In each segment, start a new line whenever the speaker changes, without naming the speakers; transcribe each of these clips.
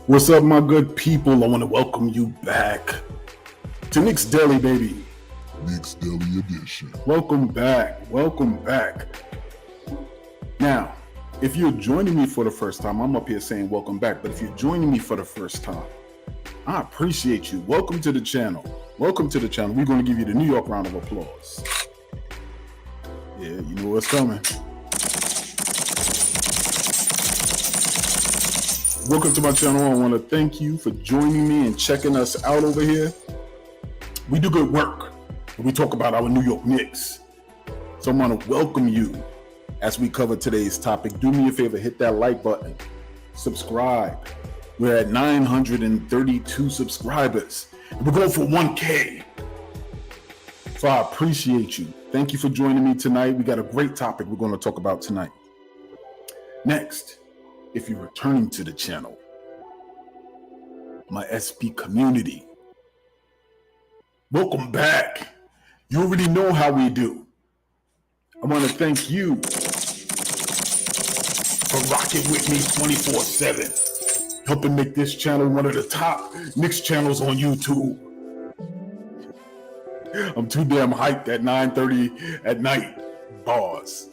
What's up, my good people? I want to welcome you back to Knicks Daily, baby.
Knicks Daily Edition.
Welcome back. Welcome back. Now, if you're joining me for the first time, I'm up here saying welcome back. But if you're joining me for the first time, I appreciate you. Welcome to the channel. Welcome to the channel. We're going to give you the New York round of applause. Yeah, you know what's coming. Welcome to my channel. I want to thank you for joining me and checking us out over here. We do good work. We talk about our New York Knicks. So I want to welcome you as we cover today's topic. Do me a favor, hit that like button. Subscribe. We're at 932 subscribers. And we're going for 1K. So I appreciate you. Thank you for joining me tonight. We got a great topic we're going to talk about tonight. Next, if you're returning to the channel, my SP community, welcome back. You already know how we do. I want to thank you for rocking with me 24/7, helping make this channel one of the top Knicks channels on YouTube. I'm too damn hyped at 9:30 at night. Bars.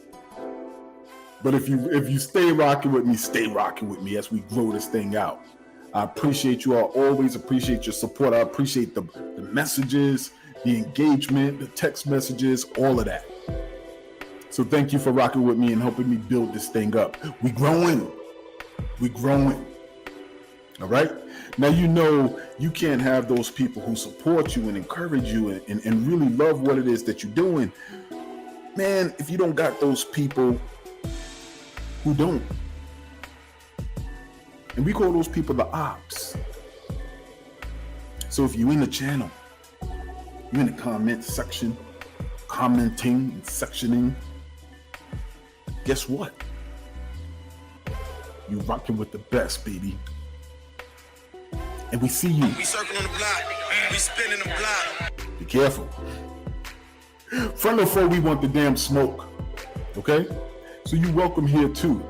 But if you stay rocking with me as we grow this thing out. I appreciate you. I always appreciate your support. I appreciate the messages, the engagement, the text messages, all of that. So thank you for rocking with me and helping me build this thing up. We growing. All right? Now, you know you can't have those people who support you and encourage you and really love what it is that you're doing. Man, if you don't got those people who don't. And we call those people the ops. So if you're in the channel, you're in the comment section, commenting and sectioning, guess what? You rocking with the best, baby. And we see you.
We circling the block, we spinning the block.
Be careful. Front or foe, we want the damn smoke. Okay? So you welcome here too.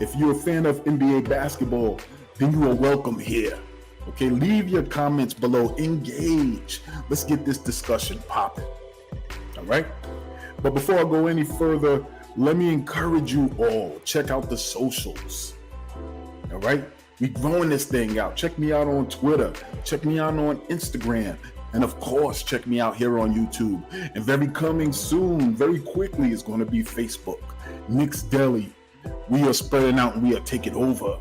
If you're a fan of NBA basketball, then you are welcome here. Okay, leave your comments below. Engage. Let's get this discussion popping. All right? But before I go any further, let me encourage you all. Check out the socials. All right? We're growing this thing out. Check me out on Twitter. Check me out on Instagram. And of course, check me out here on YouTube. And very coming soon, very quickly, is going to be Facebook. Knicks Daily. We are spreading out and we are taking over.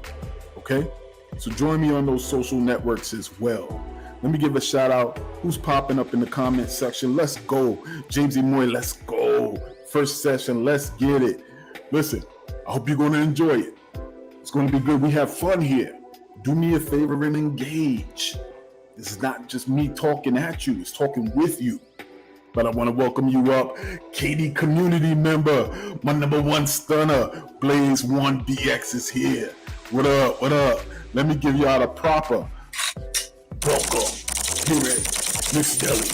Okay? So join me on those social networks as well. Let me give a shout out. Who's popping up in the comment section? Let's go. Jamesy Moy, let's go. First session, let's get it. Listen, I hope you're going to enjoy it. It's going to be good. We have fun here. Do me a favor and engage. This is not just me talking at you, it's talking with you. But I want to welcome you up. Katie community member, my number one stunner, Blaze 1 BX is here. What up? What up? Let me give y'all the proper welcome here at Knicks Daily.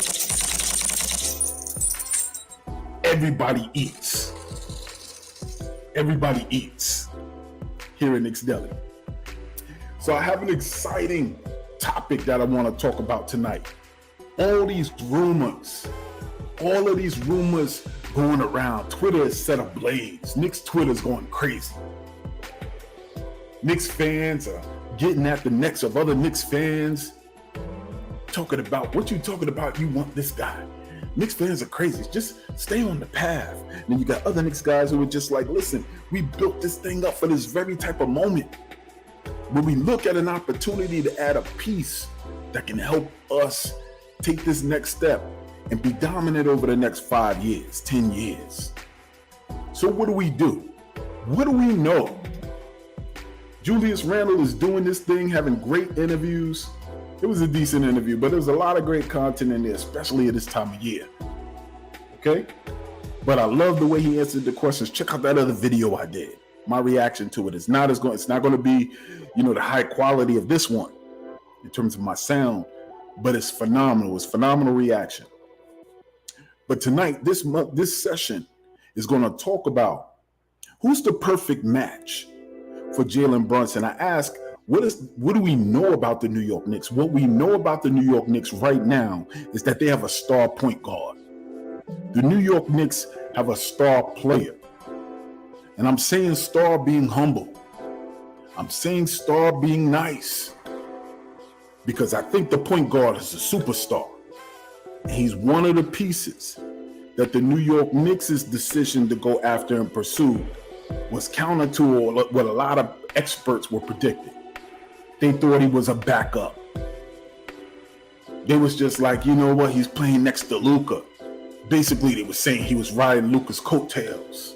Everybody eats. Everybody eats here at Knicks Daily. So I have an exciting topic that I want to talk about tonight. All of these rumors going around. Twitter is set ablaze. Knicks Twitter is going crazy. Knicks fans are getting at the necks of other Knicks fans, talking about what you talking about. You want this guy. Knicks fans are crazy. Just stay on the path. And then you got other Knicks guys who are just like, listen, we built this thing up for this very type of moment. When we look at an opportunity to add a piece that can help us take this next step and be dominant over the next 5 years, 10 years. So what do? What do we know? Julius Randle is doing this thing, having great interviews. It was a decent interview, but there's a lot of great content in there, especially at this time of year. Okay? But I love the way he answered the questions. Check out that other video I did. My reaction to it is it's not going to be, the high quality of this one in terms of my sound, but it's phenomenal. It's phenomenal reaction. But tonight, this session is going to talk about who's the perfect match for Jalen Brunson. I asked, What do we know about the New York Knicks? What we know about the New York Knicks right now is that they have a star point guard. The New York Knicks have a star player. And I'm saying star being humble. I'm saying star being nice. Because I think the point guard is a superstar. And he's one of the pieces that the New York Knicks' decision to go after and pursue was counter to what a lot of experts were predicting. They thought he was a backup. They was just like, you know what, he's playing next to Luka. Basically, they were saying he was riding Luka's coattails.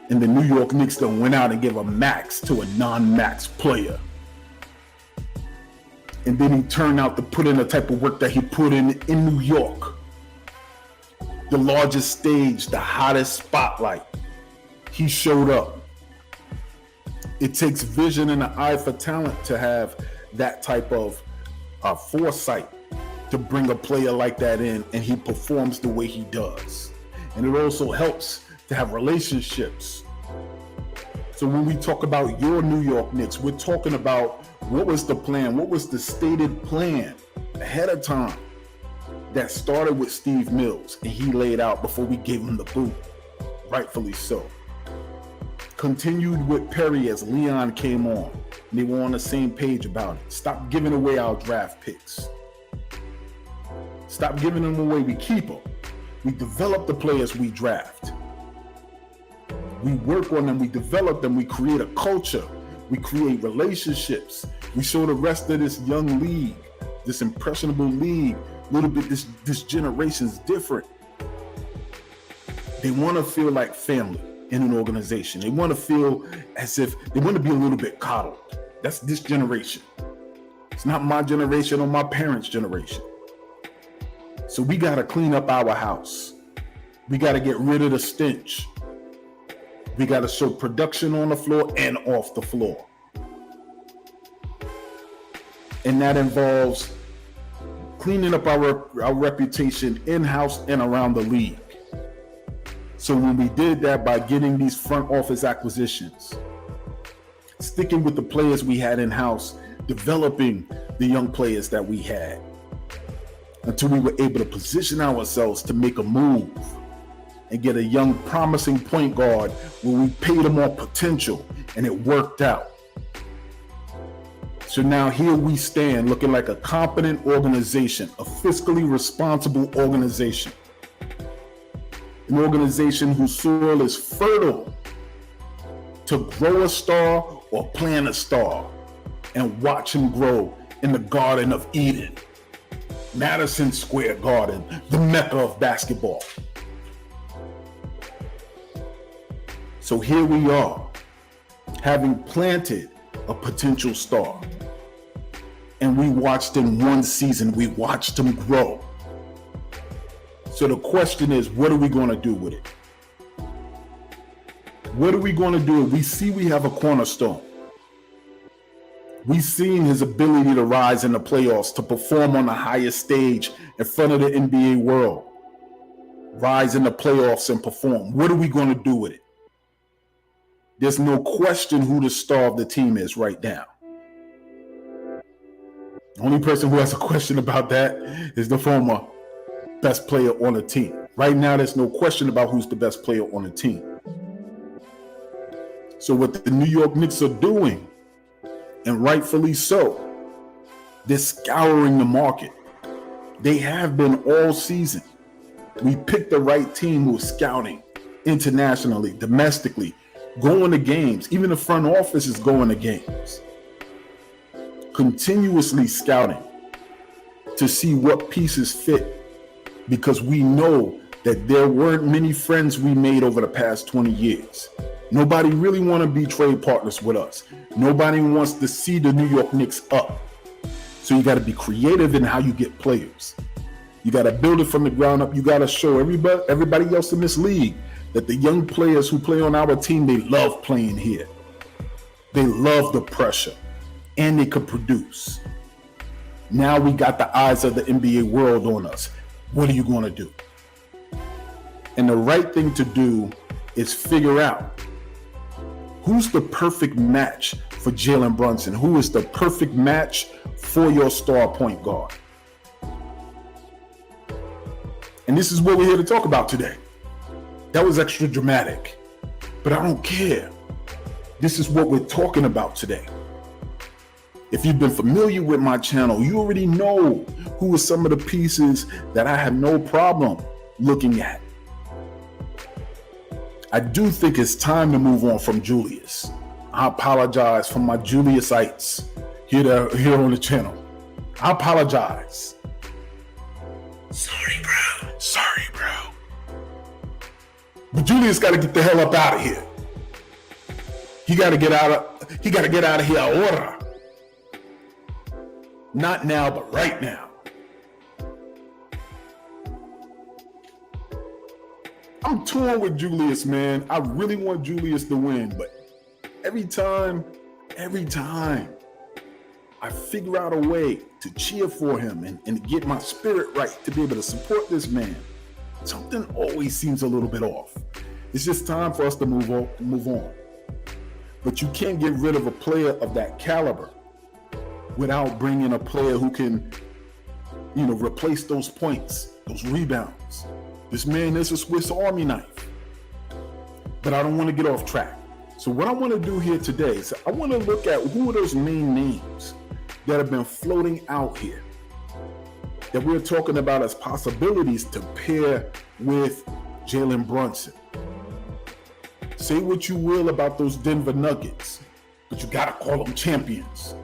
And the New York Knicks then went out and gave a max to a non-max player. And then he turned out to put in the type of work that he put in New York. The largest stage, the hottest spotlight. He showed up. It takes vision and an eye for talent to have that type of foresight to bring a player like that in, and he performs the way he does. And it also helps to have relationships. So when we talk about your New York Knicks, we're talking about what was the plan, what was the stated plan ahead of time that started with Steve Mills, and he laid out before we gave him the boot, rightfully so. Continued with Perry as Leon came on, and they were on the same page about it. Stop giving away our draft picks. Stop giving them away, we keep them. We develop the players we draft. We work on them, we develop them, we create a culture, we create relationships. We show the rest of this young league, this impressionable league, a little bit, this generation's different. They want to feel like family in an organization. They want to feel as if they want to be a little bit coddled. That's this generation. It's not my generation or my parents' generation. So we got to clean up our house. We got to get rid of the stench. We got to show production on the floor and off the floor. And that involves cleaning up our reputation in-house and around the league. So when we did that by getting these front office acquisitions, sticking with the players we had in-house, developing the young players that we had, until we were able to position ourselves to make a move and get a young, promising point guard where we paid him on potential, and it worked out. So now here we stand looking like a competent organization, a fiscally responsible organization. An organization whose soil is fertile to grow a star or plant a star and watch him grow in the Garden of Eden, Madison Square Garden, the Mecca of basketball. So here we are, having planted a potential star. And we watched in one season, we watched him grow. So the question is, what are we going to do with it? What are we going to do? We see we have a cornerstone. We've seen his ability to rise in the playoffs, to perform on the highest stage in front of the NBA world. Rise in the playoffs and perform. What are we going to do with it? There's no question who the star of the team is right now. The only person who has a question about that is the former best player on the team. Right now, there's no question about who's the best player on the team. So what the New York Knicks are doing, and rightfully so, they're scouring the market. They have been all season. We picked the right team who is scouting internationally, domestically, going to games. Even the front office is going to games. Continuously scouting to see what pieces fit, because we know that there weren't many friends we made over the past 20 years. Nobody really want to be trade partners with us. Nobody wants to see the New York Knicks up. So you got to be creative in how you get players. You got to build it from the ground up. You got to show everybody else in this league that the young players who play on our team, they love playing here. They love the pressure, and they could produce. Now we got the eyes of the NBA world on us. What are you going to do? And the right thing to do is figure out who's the perfect match for Jalen Brunson? Who is the perfect match for your star point guard? And this is what we're here to talk about today. That was extra dramatic, but I don't care. This is what we're talking about today. If you've been familiar with my channel, you already know who are some of the pieces that I have no problem looking at. I do think it's time to move on from Julius. I apologize for my Juliusites here on the channel. I apologize.
Sorry, bro.
Sorry, bro. But Julius got to get the hell up out of here. He got to get out of here ahora. Not now, but right now. I'm torn with Julius, man. I really want Julius to win, but every time, I figure out a way to cheer for him and get my spirit right to be able to support this man, something always seems a little bit off. It's just time for us to move on. But you can't get rid of a player of that caliber without bringing a player who can, replace those points, those rebounds. This man is a Swiss Army knife. But I don't want to get off track. So what I want to do here today is I want to look at who are those main names that have been floating out here that we're talking about as possibilities to pair with Jalen Brunson. Say what you will about those Denver Nuggets, but you got to call them champions.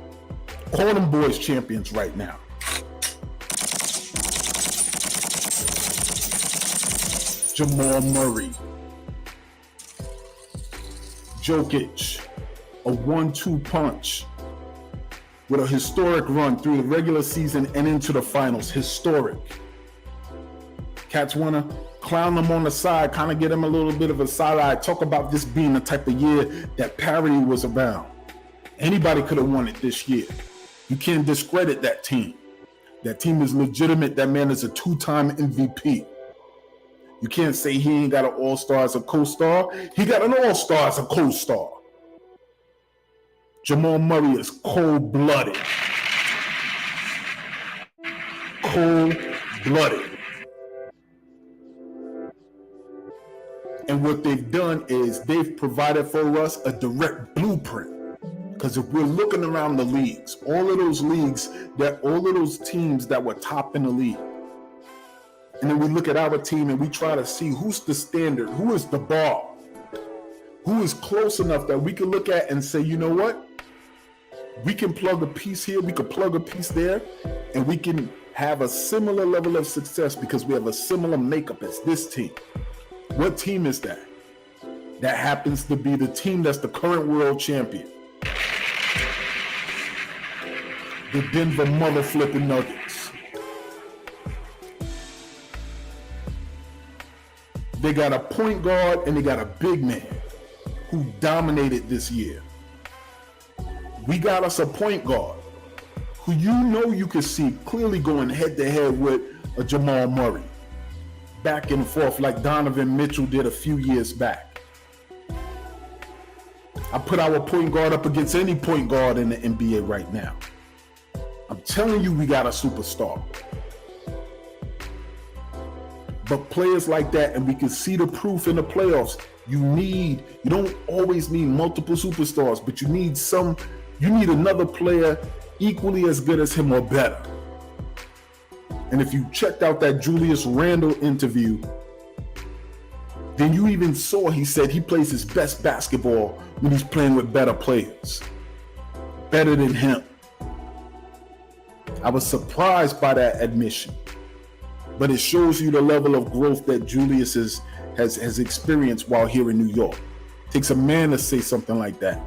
Call them boys champions right now. Jamal Murray, Jokic, a 1-2 punch with a historic run through the regular season and into the finals. Historic. Cats want to clown them on the side, kind of get them a little bit of a side eye. Talk about this being the type of year that parity was around. Anybody could have won it this year. You can't discredit that team. That team is legitimate. That man is a 2-time MVP. You can't say he ain't got an all-star as a co-star. He got an all-star as a co-star. Jamal Murray is cold-blooded. Cold-blooded. And what they've done is they've provided for us a direct blueprint. Because if we're looking around the leagues, all of those teams that were top in the league, and then we look at our team and we try to see who's the standard, who is the bar, who is close enough that we can look at and say, you know what? We can plug a piece here, we can plug a piece there, and we can have a similar level of success because we have a similar makeup as this team. What team is that? That happens to be the team that's the current world champion. The Denver mother flipping Nuggets. They got a point guard and they got a big man who dominated this year. We got us a point guard who you can see clearly going head to head with a Jamal Murray. Back and forth like Donovan Mitchell did a few years back. I put our point guard up against any point guard in the NBA right now. I'm telling you, we got a superstar. But players like that, and we can see the proof in the playoffs, you don't always need multiple superstars, but you need another player equally as good as him or better. And if you checked out that Julius Randle interview, then you even saw he said he plays his best basketball when he's playing with better players, better than him. I was surprised by that admission, but it shows you the level of growth that Julius has experienced while here in New York. It takes a man to say something like that,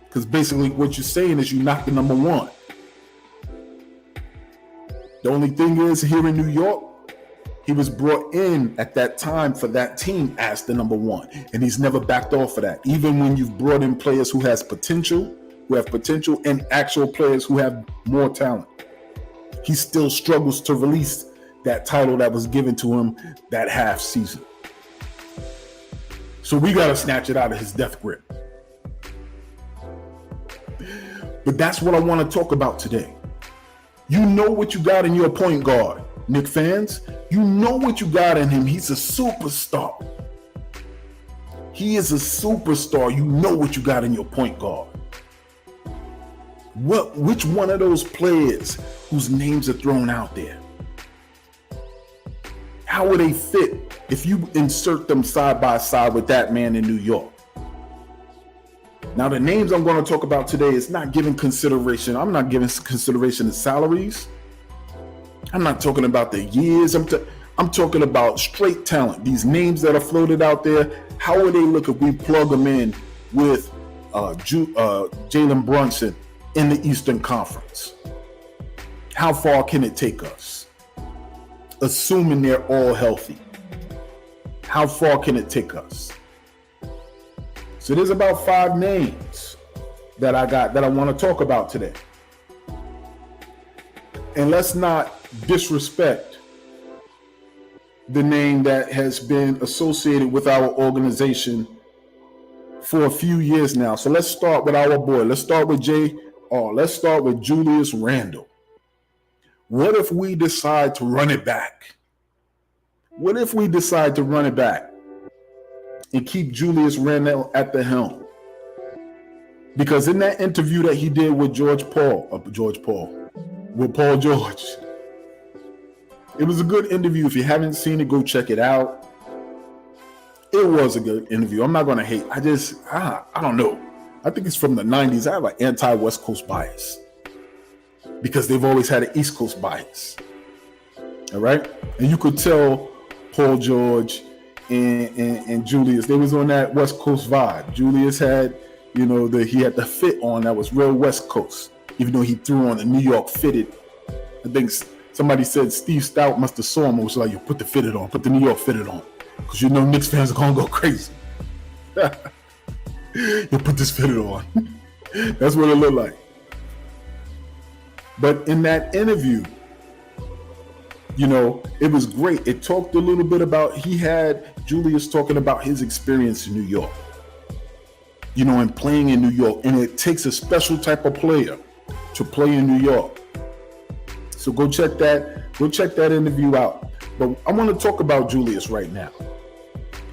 because basically what you're saying is you knocked the number one. The only thing is, here in New York, he was brought in at that time for that team as the number one, and he's never backed off of that. Even when you've brought in players who have potential, and actual players who have more talent, he still struggles to release that title that was given to him that half season. So we got to snatch it out of his death grip. But that's what I want to talk about today. You know what you got in your point guard, Knicks fans. You know what you got in him. He's a superstar. He is a superstar. You know what you got in your point guard. Which one of those players whose names are thrown out there? How would they fit if you insert them side by side with that man in New York? Now, the names I'm going to talk about today is not giving consideration. I'm not giving consideration to salaries. I'm not talking about the years. I'm talking about straight talent. These names that are floated out there, how would they look if we plug them in with Jalen Brunson in the Eastern Conference? How far can it take us? Assuming they're all healthy. How far can it take us? So there's about 5 names that I want to talk about today. And let's not disrespect the name that has been associated with our organization for a few years now. So let's start with our boy. Let's start with let's start with Julius Randle. What if we decide to run it back? What if we decide to run it back and keep Julius Randle at the helm? Because in that interview that he did with Paul George, it was a good interview. If you haven't seen it, go check it out. It was a good interview. I'm not going to hate. I don't know. I think it's from the 90s. I have an anti-West Coast bias because they've always had an East Coast bias. All right? And you could tell Paul George and Julius, they was on that West Coast vibe. Julius had, he had the fit on that was real West Coast, even though he threw on the New York fitted. I think somebody said Steve Stout must have saw him and was like, "You put the fitted on, put the New York fitted on, because Knicks fans are gonna go crazy." You put this fitted on. That's what it looked like. But in that interview, it was great. It talked a little bit about, he had Julius talking about his experience in New York, and playing in New York. And it takes a special type of player to play in New York. So go check that interview out. But I want to talk about Julius right now.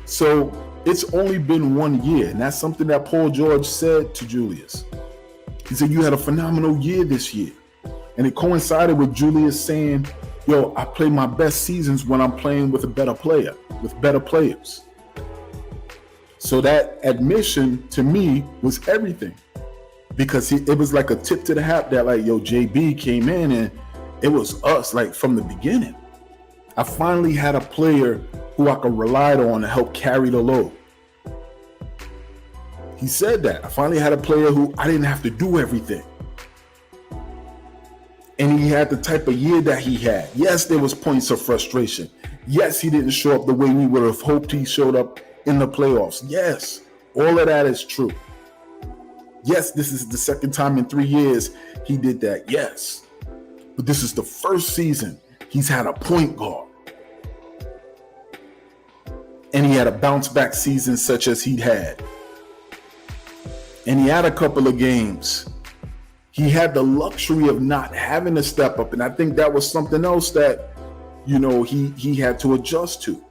So it's only been 1 year, and that's something that Paul George said to Julius. He said, "You had a phenomenal year this year." And it coincided with Julius saying, I play my best seasons when I'm playing with a better player, with better players. So that admission to me was everything, because it was like a tip to the hat that JB came in and it was us from the beginning. I finally had a player who I could rely on to help carry the load. He said that. I finally had a player who I didn't have to do everything. And he had the type of year that he had. Yes, there was points of frustration. Yes, he didn't show up the way we would have hoped he showed up in the playoffs. Yes, all of that is true. Yes, this is the second time in 3 years he did that. Yes. But this is the first season he's had a point guard. And he had a bounce back season such as he'd had. And he had a couple of games. He had the luxury of not having to step up. And I think that was something else that, he had to adjust to.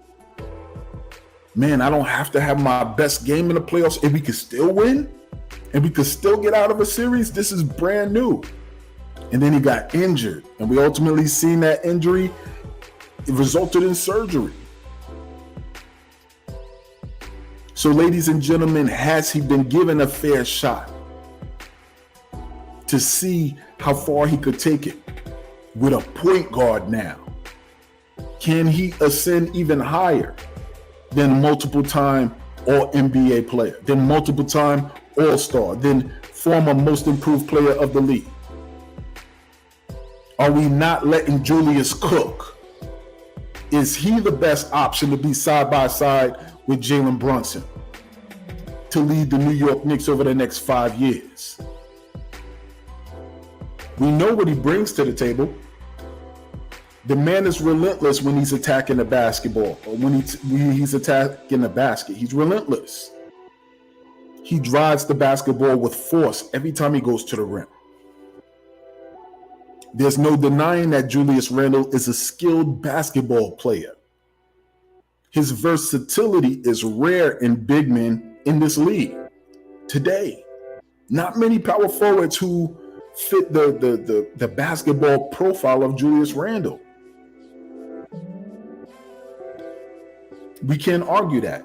Man, I don't have to have my best game in the playoffs and we could still win and we could still get out of a series. This is brand new. And then he got injured, and we ultimately seen that injury. It resulted in surgery. So, ladies and gentlemen, has he been given a fair shot to see how far he could take it with a point guard now? Can he ascend even higher than multiple-time All-NBA player, then multiple-time All-Star, then former most improved player of the league? Are we not letting Julius cook? Is he the best option to be side by side with Jalen Brunson to lead the New York Knicks over the next 5 years? We know what he brings to the table. The man is relentless when he's attacking the basketball, or when he's attacking the basket. He's relentless. He drives the basketball with force every time he goes to the rim. There's no denying that Julius Randle is a skilled basketball player. His versatility is rare in big men in this league today. Not many power forwards who fit the basketball profile of Julius Randle. We can't argue that.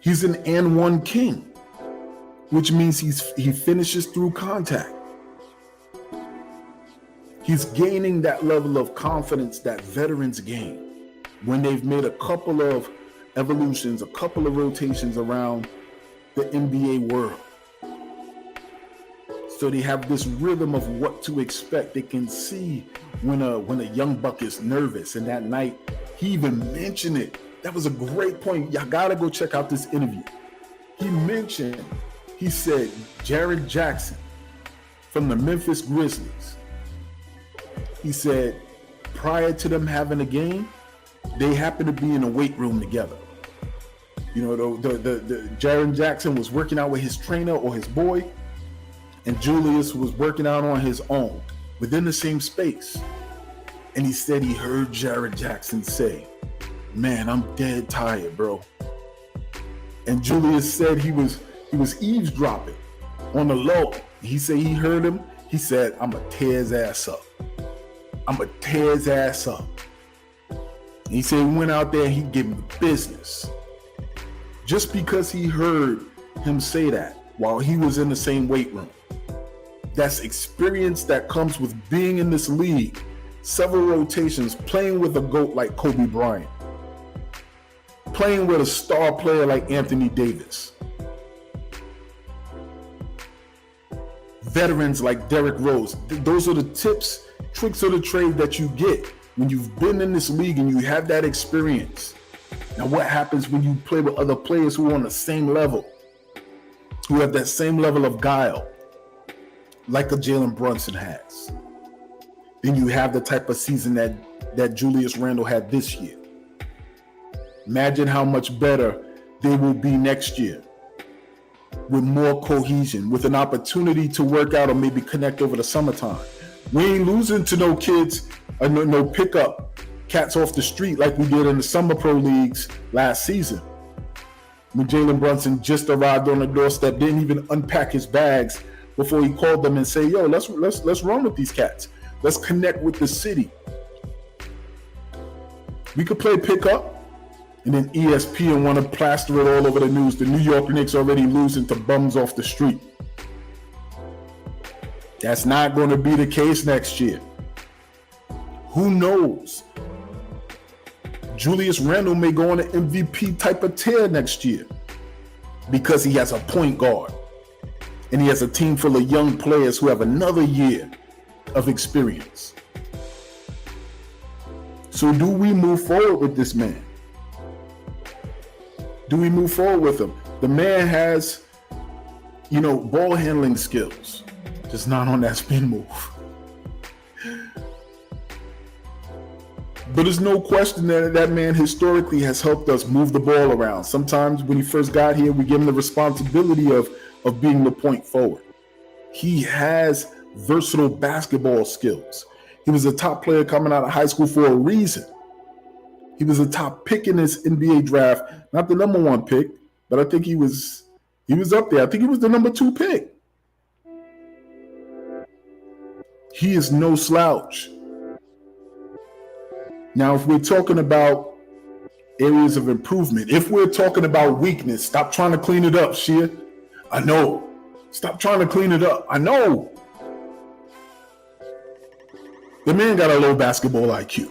He's an and-one king, which means he finishes through contact. He's gaining that level of confidence that veterans gain when they've made a couple of evolutions, a couple of rotations around the NBA world. So they have this rhythm of what to expect. They can see when a young buck is nervous. And that night, he even mentioned it. That was a great point. Y'all gotta go check out this interview. He said, Jaren Jackson from the Memphis Grizzlies. He said, prior to them having a game, they happened to be in a weight room together. You know, the Jaren Jackson was working out with his trainer or his boy, and Julius was working out on his own within the same space. And he said he heard Jaren Jackson say, "Man, I'm dead tired, bro." And Julius said he was eavesdropping on the low. He said he heard him. He said, "I'm gonna tear his ass up. I'm gonna tear his ass up." And he said he went out there and he gave him the business. Just because he heard him say that while he was in the same weight room. That's experience that comes with being in this league, several rotations, playing with a GOAT like Kobe Bryant, playing with a star player like Anthony Davis, veterans like Derrick Rose. Those are the tips, tricks of the trade that you get when you've been in this league and you have that experience. Now, what happens when you play with other players who are on the same level, who have that same level of guile, like a Jalen Brunson has? Then you have the type of season that Julius Randle had this year. Imagine how much better they will be next year with more cohesion, with an opportunity to work out or maybe connect over the summertime. We ain't losing to no kids or no pickup cats off the street like we did in the summer pro leagues last season, when Jalen Brunson just arrived on the doorstep, didn't even unpack his bags before he called them and say, "Yo, let's run with these cats. Let's connect with the city." We could play pickup, and then ESPN want to plaster it all over the news. The New York Knicks already losing to bums off the street. That's not going to be the case next year. Who knows? Julius Randle may go on an MVP type of tear next year because he has a point guard and he has a team full of young players who have another year of experience. So do we move forward with this man? Do we move forward with him? The man has, ball handling skills, just not on that spin move. But there's no question that man historically has helped us move the ball around. Sometimes when he first got here, we give him the responsibility of being the point forward. He has versatile basketball skills. He was a top player coming out of high school for a reason. He was a top pick in this NBA draft, not the number one pick, but I think he was up there. I think he was the number 2 pick. He is no slouch. Now, if we're talking about areas of improvement, if we're talking about weakness, stop trying to clean it up, Shia. I know. Stop trying to clean it up. I know. The man got a low basketball IQ.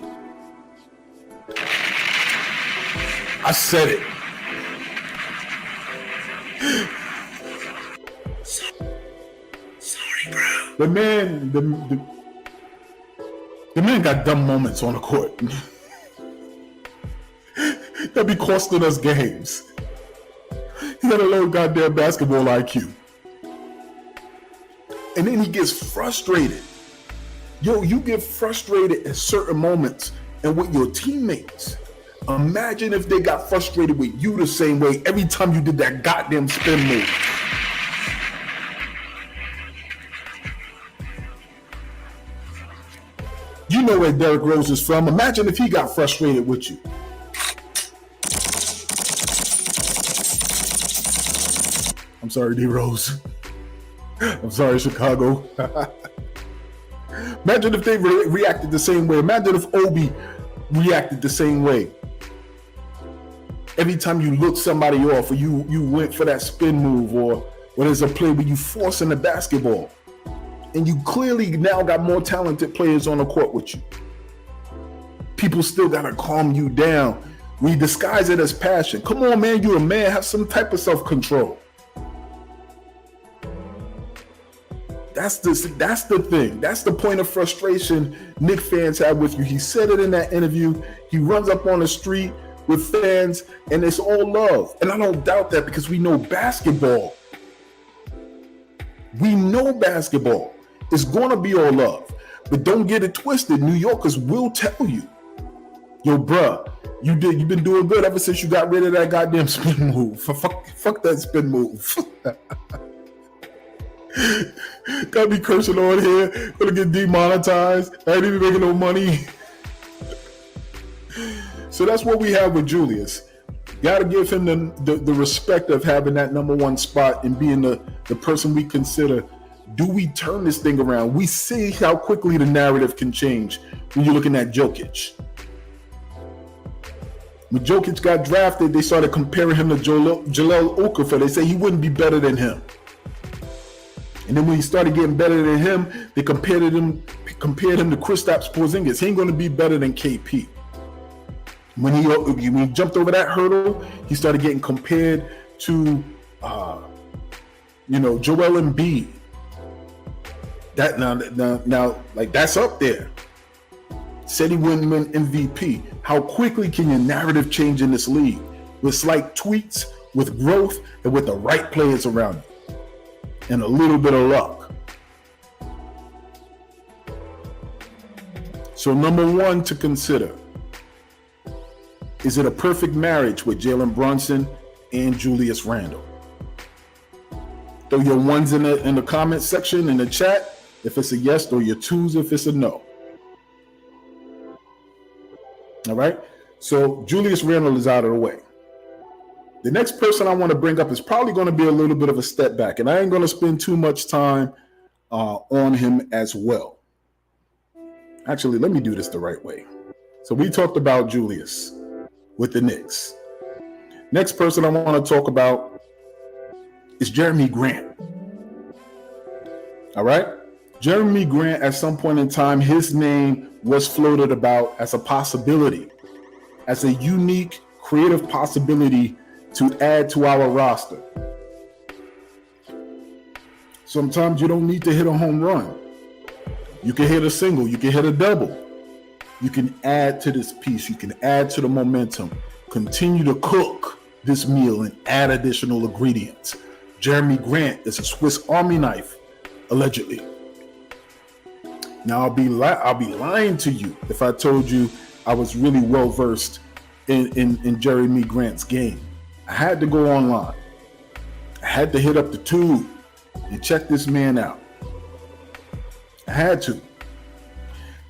I said it.
Sorry, bro.
The man got dumb moments on the court that be costing us games. He got a low goddamn basketball IQ. And then he gets frustrated. Yo, you get frustrated at certain moments and with your teammates. Imagine if they got frustrated with you the same way every time you did that goddamn spin move. know where Derrick Rose is from. Imagine if he got frustrated with you. I'm sorry, D Rose. I'm sorry, Chicago. Imagine if they reacted the same way. Imagine if Obi reacted the same way. Every time you look somebody off, or you went for that spin move, or there's a play where you forcing the basketball, and you clearly now got more talented players on the court with you. People still gotta calm you down. We disguise it as passion. Come on, man, you're a man. Have some type of self-control. That's the thing. That's the point of frustration Knicks fans have with you. He said it in that interview. He runs up on the street with fans, and it's all love. And I don't doubt that, because we know basketball. We know basketball. It's going to be all love. But don't get it twisted. New Yorkers will tell you, yo, bruh, you've been doing good ever since you got rid of that goddamn spin move. Fuck that spin move. Gotta be cursing on here. Gonna get demonetized. I ain't even making no money. So that's what we have with Julius. Gotta give him the respect of having that number one spot and being the person we consider. Do we turn this thing around? We see how quickly the narrative can change when you're looking at Jokic. When Jokic got drafted, they started comparing him to Jahlil Okafor. They say he wouldn't be better than him. And then when he started getting better than him, they compared him to Kristaps Porzingis. He ain't going to be better than KP. When he jumped over that hurdle, he started getting compared to, Joel Embiid. That now, like, that's up there. Said he wouldn't win MVP. How quickly can your narrative change in this league? With slight tweaks, with growth, and with the right players around you. And a little bit of luck. So number one to consider, is it a perfect marriage with Jalen Brunson and Julius Randle? Throw your ones in the comment section in the chat if it's a yes, throw your twos if it's a no. All right, so Julius Randle is out of the way. The next person I want to bring up is probably going to be a little bit of a step back, and I ain't going to spend too much time on him as well. Actually, let me do this the right way. So we talked about Julius with the Knicks. Next person I want to talk about is Jeremy Grant. All right? Jeremy Grant, at some point in time, his name was floated about as a possibility, as a unique, creative possibility to add to our roster. Sometimes you don't need to hit a home run. You can hit a single, you can hit a double. You can add to this piece, you can add to the momentum, continue to cook this meal and add additional ingredients. Jeremy Grant is a Swiss Army knife, allegedly. Now I'll be lying to you if I told you I was really well versed in Jeremy Grant's game. I had to go online. I had to hit up the tube and check this man out. I had to.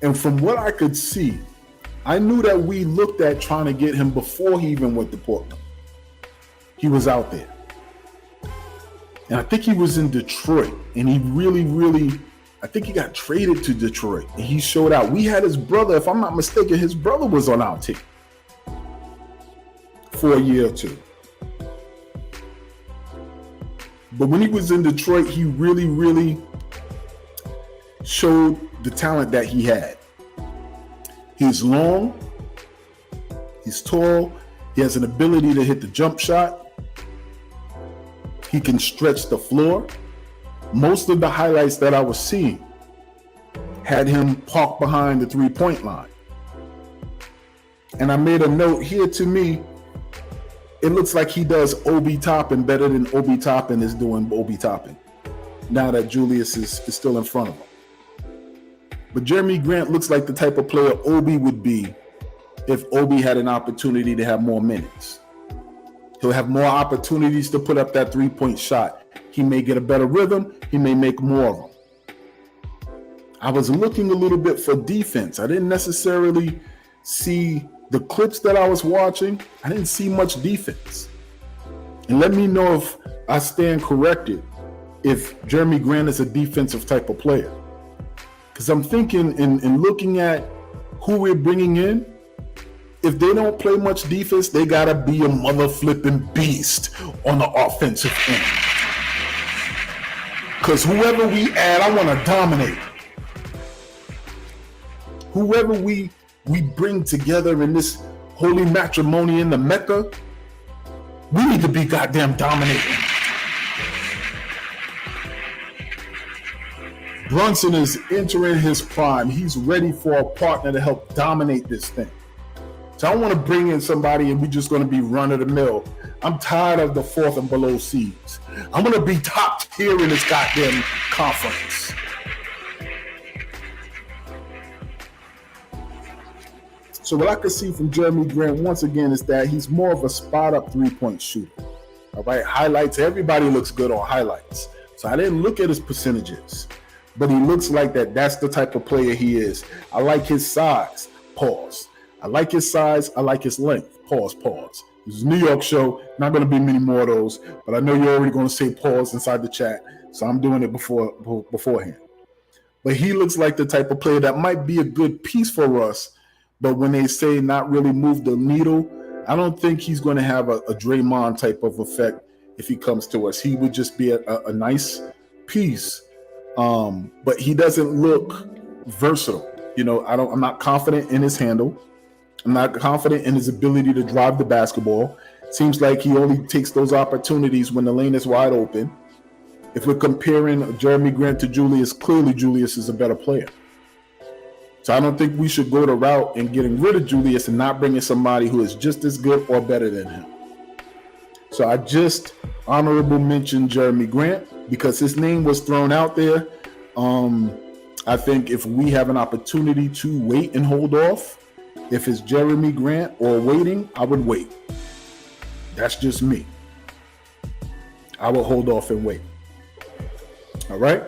And from what I could see, I knew that we looked at trying to get him before he even went to Portland. He was out there. And I think he was in Detroit. And he really, I think he got traded to Detroit. And he showed out. We had his brother, if I'm not mistaken, his brother was on our team for a year or two. But when he was in Detroit, he really showed the talent that he had. He's long, he's tall, he has an ability to hit the jump shot. He can stretch the floor. Most of the highlights that I was seeing had him parked behind the three-point line. And I made a note here. To me, it looks like he does Obi Toppin better than Obi Toppin is doing Obi Toppin, now that Julius is still in front of him. But Jeremy Grant looks like the type of player Obi would be if Obi had an opportunity to have more minutes. He'll have more opportunities to put up that three-point shot. He may get a better rhythm. He may make more of them. I was looking a little bit for defense. I didn't necessarily see the clips that I was watching. I didn't see much defense. And let me know if I stand corrected, if Jeremy Grant is a defensive type of player. Because I'm thinking in looking at who we're bringing in, if they don't play much defense, they got to be a mother flipping beast on the offensive end. Because whoever we add, I want to dominate. Whoever we bring together in this holy matrimony in the Mecca, we need to be goddamn dominating. Brunson is entering his prime. He's ready for a partner to help dominate this thing. So I want to bring in somebody and we're just going to be run of the mill. I'm tired of the fourth and below seeds. I'm going to be top tier in this goddamn conference. So what I can see from Jeremy Grant once again is that he's more of a spot up 3-point shooter. All right, highlights. Everybody looks good on highlights. So I didn't look at his percentages, but he looks like that's the type of player he is. I like his size. Pause. I like his size. I like his length. Pause. This is a New York show. Not going to be many more of those, but I know you're already going to say pause inside the chat, so I'm doing it beforehand. But he looks like the type of player that might be a good piece for us, but when they say not really move the needle, I don't think he's going to have a Draymond type of effect if he comes to us. He would just be a nice piece, but he doesn't look versatile. You know, I'm not confident in his handle. I'm not confident in his ability to drive the basketball. Seems like he only takes those opportunities when the lane is wide open. If we're comparing Jeremy Grant to Julius, clearly Julius is a better player. So I don't think we should go the route in getting rid of Julius and not bringing somebody who is just as good or better than him. So I just honorable mention Jeremy Grant because his name was thrown out there. I think if we have an opportunity to wait and hold off, if it's Jeremy Grant or waiting, I would wait. That's just me. I will hold off and wait. All right.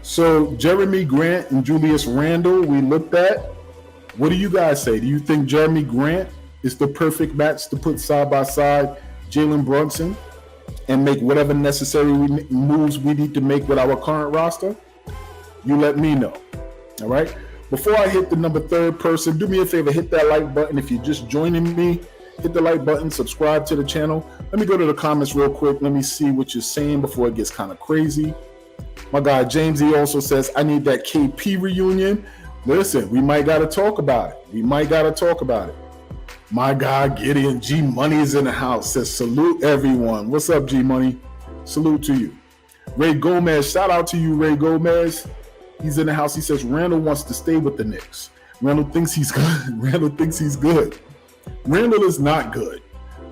So Jeremy Grant and Julius Randle, we looked at. What do you guys say? Do you think Jeremy Grant is the perfect match to put side by side Jalen Brunson and make whatever necessary moves we need to make with our current roster? You let me know. All right. Before I hit the number third person, do me a favor, hit that like button. If you're just joining me, hit the like button, subscribe to the channel. Let me go to the comments real quick. Let me see what you're saying before it gets kind of crazy. My guy James, he also says, I need that KP reunion. Listen, we might got to talk about it. My guy Gideon G Money is in the house, says salute everyone. What's up, G Money? Salute to you. Ray Gomez, shout out to you, Ray Gomez. He's in the house. He says Randall wants to stay with the Knicks. Randall thinks he's good. Randall is not good.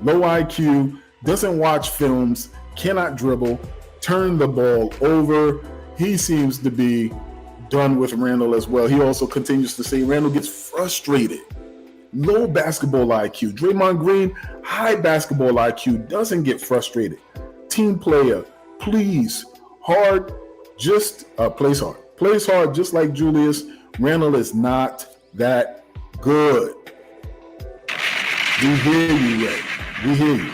Low IQ, doesn't watch films, cannot dribble, turn the ball over. He seems to be done with Randall as well. He also continues to say Randall gets frustrated. Low basketball IQ. Draymond Green, high basketball IQ, doesn't get frustrated. Team player, please, hard, just plays hard. Plays hard just like Julius. Randall is not that good. We hear you, Ray. We hear you.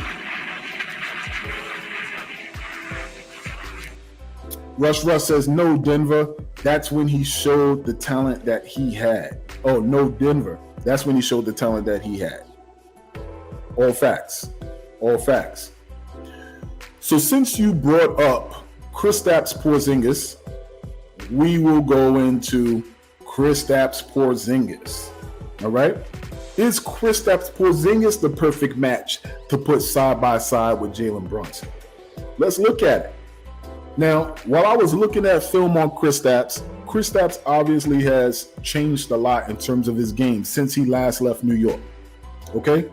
Rush says, no, Denver. That's when he showed the talent that he had. Oh, no, Denver. That's when he showed the talent that he had. All facts. All facts. So since you brought up Kristaps Porzingis, we will go into Kristaps Porzingis. All right? Is Kristaps Porzingis the perfect match to put side by side with Jalen Brunson? Let's look at it. Now, while I was looking at film on Kristaps obviously has changed a lot in terms of his game since he last left New York. Okay?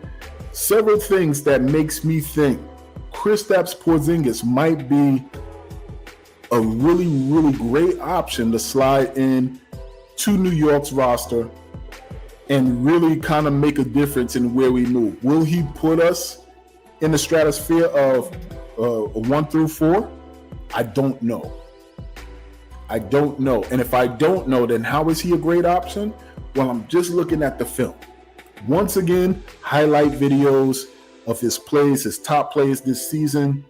Several things that makes me think Kristaps Porzingis might be a really, really great option to slide in to New York's roster and really kind of make a difference in where we move. Will he put us in the stratosphere of 1 through 4? I don't know. I don't know. And if I don't know, then how is he a great option? Well, I'm just looking at the film. Once again, highlight videos of his plays, his top plays this season.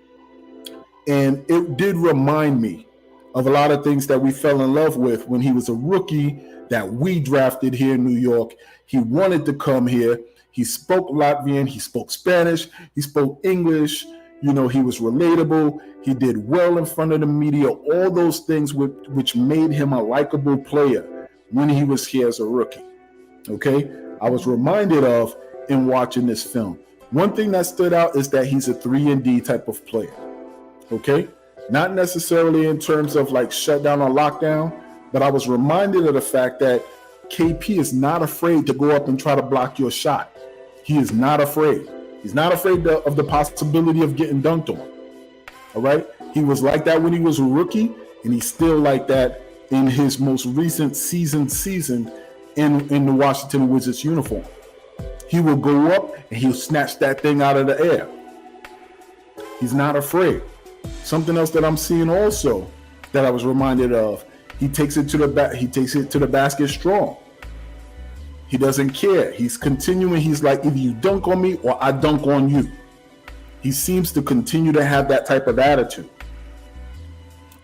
And it did remind me of a lot of things that we fell in love with when he was a rookie that we drafted here in New York. He wanted to come here. He spoke Latvian. He spoke Spanish. He spoke English. You know, he was relatable. He did well in front of the media. All those things which made him a likable player when he was here as a rookie. Okay? I was reminded of in watching this film. One thing that stood out is that he's a 3-and-D type of player. Okay? Not necessarily in terms of like shutdown or lockdown, but I was reminded of the fact that KP is not afraid to go up and try to block your shot. He is not afraid. He's not afraid of the possibility of getting dunked on. All right? He was like that when he was a rookie, and he's still like that in his most recent season in the Washington Wizards uniform. He will go up and he'll snatch that thing out of the air. He's not afraid. Something else that I'm seeing also that I was reminded of, he takes it to the basket strong. He doesn't care. He's continuing. He's like, either you dunk on me or I dunk on you. He seems to continue to have that type of attitude.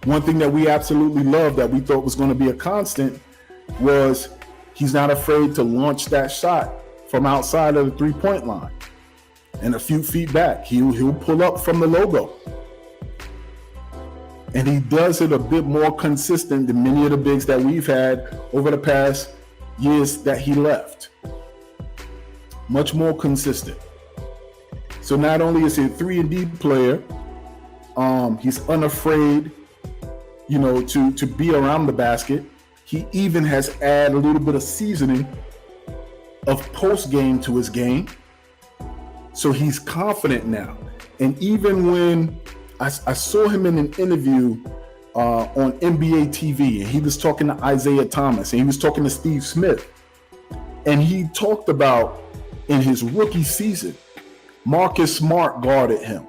One thing that we absolutely love that we thought was going to be a constant was he's not afraid to launch that shot from outside of the three-point line and a few feet back. He'll pull up from the logo. And he does it a bit more consistent than many of the bigs that we've had over the past years that he left. Much more consistent. So not only is he a 3-and-D player, he's unafraid, you know, to be around the basket. He even has added a little bit of seasoning of post game to his game. So he's confident now. And even when I saw him in an interview on NBA TV, and he was talking to Isaiah Thomas, and he was talking to Steve Smith, and he talked about in his rookie season, Marcus Smart guarded him,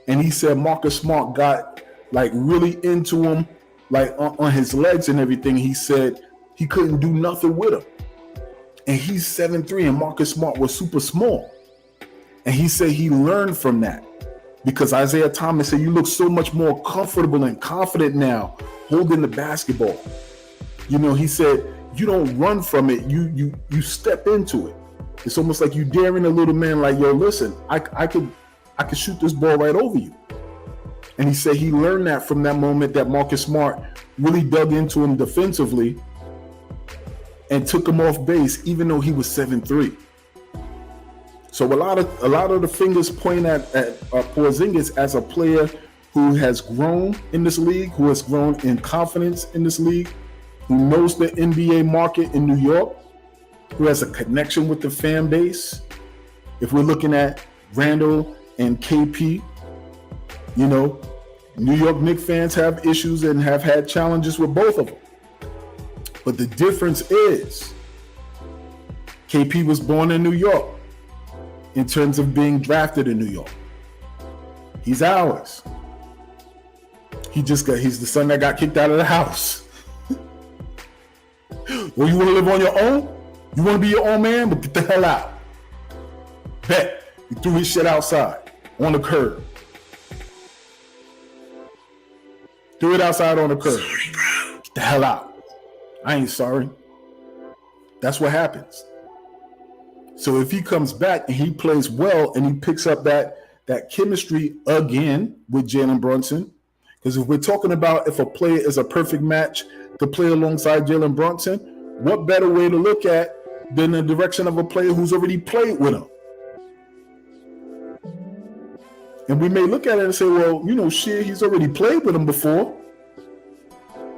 and he said Marcus Smart got like really into him, like on his legs and everything. He said he couldn't do nothing with him, and he's 7'3", and Marcus Smart was super small, and he said he learned from that. Because Isaiah Thomas said, you look so much more comfortable and confident now holding the basketball. You know, he said, you don't run from it. You step into it. It's almost like you daring a little man like, yo, listen, I could shoot this ball right over you. And he said he learned that from that moment that Marcus Smart really dug into him defensively and took him off base, even though he was 7'3". So a lot of the fingers point at Porzingis as a player who has grown in this league, who has grown in confidence in this league, who knows the NBA market in New York, who has a connection with the fan base. If we're looking at Randall and KP, you know, New York Knicks fans have issues and have had challenges with both of them. But the difference is KP was born in New York. In terms of being drafted in New York, he's ours. He's the son that got kicked out of the house. Well, you want to live on your own? You want to be your own man? But get the hell out. Bet. He threw his shit outside on the curb. Threw it outside on the curb.
Sorry, bro.
Get the hell out. I ain't sorry. That's what happens. So if he comes back and he plays well and he picks up that chemistry again with Jalen Brunson, because if we're talking about if a player is a perfect match to play alongside Jalen Brunson, what better way to look at than the direction of a player who's already played with him? And we may look at it and say, well, you know, shit, he's already played with him before.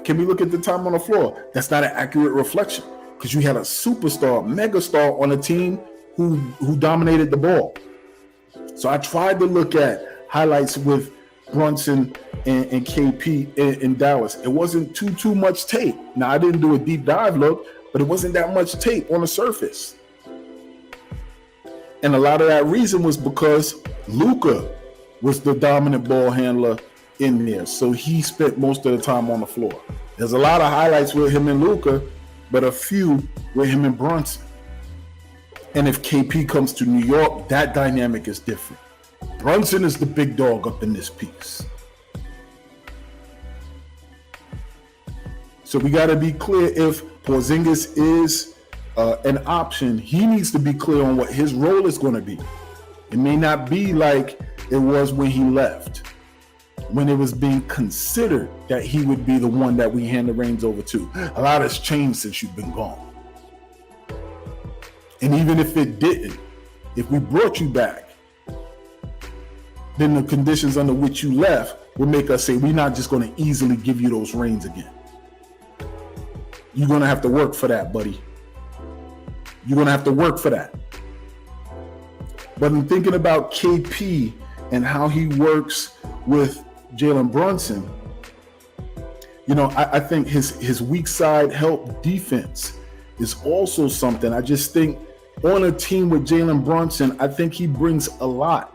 Can we look at the time on the floor? That's not an accurate reflection because you had a superstar, megastar on a team who dominated the ball. So I tried to look at highlights with Brunson and KP in Dallas. It wasn't too much tape. Now, I didn't do a deep dive look, but it wasn't that much tape on the surface. And a lot of that reason was because Luka was the dominant ball handler in there. So he spent most of the time on the floor. There's a lot of highlights with him and Luka, but a few with him and Brunson. And if KP comes to New York, that dynamic is different. Brunson is the big dog up in this piece. So we got to be clear if Porzingis is an option. He needs to be clear on what his role is going to be. It may not be like it was when he left, when it was being considered that he would be the one that we hand the reins over to. A lot has changed since you've been gone. And even if it didn't, if we brought you back, then the conditions under which you left will make us say, we're not just going to easily give you those reins again. You're going to have to work for that, buddy. You're going to have to work for that. But in thinking about KP and how he works with Jalen Brunson, you know, I think his weak side help defense is also something. I just think on a team with Jalen Brunson, I think he brings a lot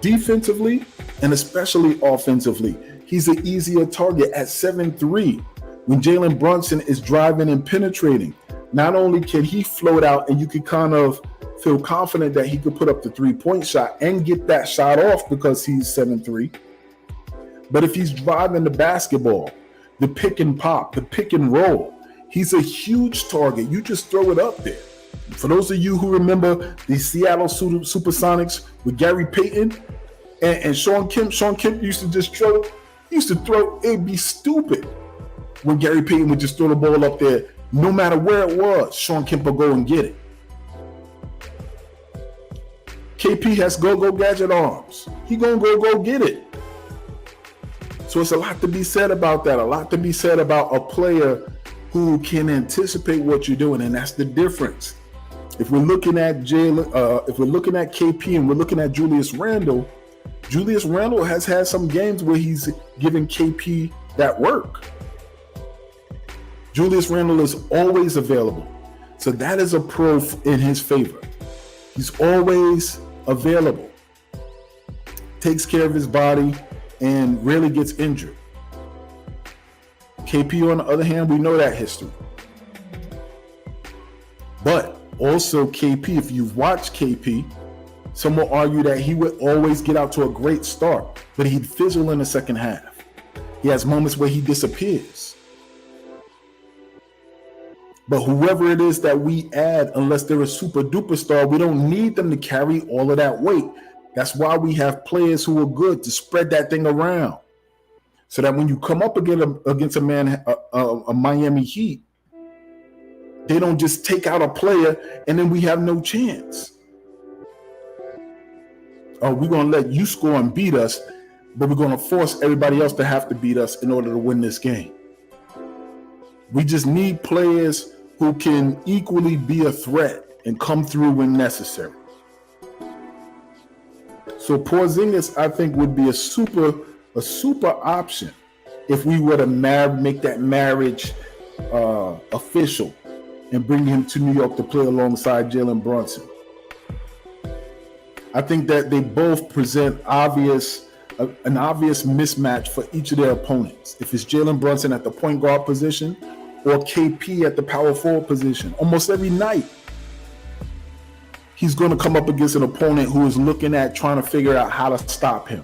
defensively and especially offensively. He's an easier target at 7'3". When Jalen Brunson is driving and penetrating, not only can he float out and you can kind of feel confident that he could put up the 3-point shot and get that shot off because he's 7'3", but if he's driving the basketball, the pick and pop, the pick and roll, he's a huge target. You just throw it up there. For those of you who remember the Seattle Supersonics with Gary Payton and Sean Kemp used to just throw, it'd be stupid when Gary Payton would just throw the ball up there. No matter where it was, Sean Kemp will go and get it. KP has go gadget arms. He gonna go get it. So it's a lot to be said about that. A lot to be said about a player who can anticipate what you're doing, and that's the difference. If we're looking at Jalen, if we're looking at KP and we're looking at Julius Randle has had some games where he's giving KP that work. Julius Randle is always available. So that is a pro in his favor. He's always available, takes care of his body, and rarely gets injured. KP, on the other hand, we know that history. But also KP, if you've watched KP, some will argue that he would always get out to a great start, but he'd fizzle in the second half. He has moments where he disappears. But whoever it is that we add, unless they're a super duper star, we don't need them to carry all of that weight. That's why we have players who are good to spread that thing around, so that when you come up against a Miami Heat, they don't just take out a player and then we have no chance. Oh, we're going to let you score and beat us, but we're going to force everybody else to have to beat us in order to win this game. We just need players who can equally be a threat and come through when necessary. So Porzingis, I think, would be a super option if we were to make that marriage official and bring him to New York to play alongside Jalen Brunson. I think that they both present an obvious mismatch for each of their opponents. If it's Jalen Brunson at the point guard position or KP at the power forward position, almost every night he's going to come up against an opponent who is looking at trying to figure out how to stop him.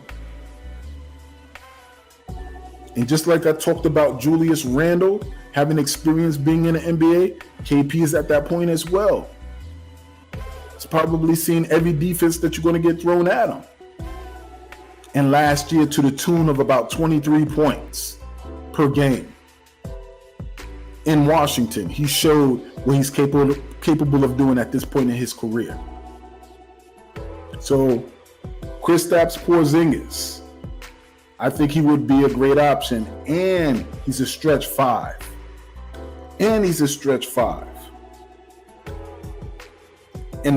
And just like I talked about Julius Randle having experience being in the NBA, KP is at that point as well. He's probably seen every defense that you're going to get thrown at him. And last year, to the tune of about 23 points per game. In Washington, he showed what he's capable of doing at this point in his career. So, Kristaps Porzingis, I think he would be a great option, and he's a stretch five. And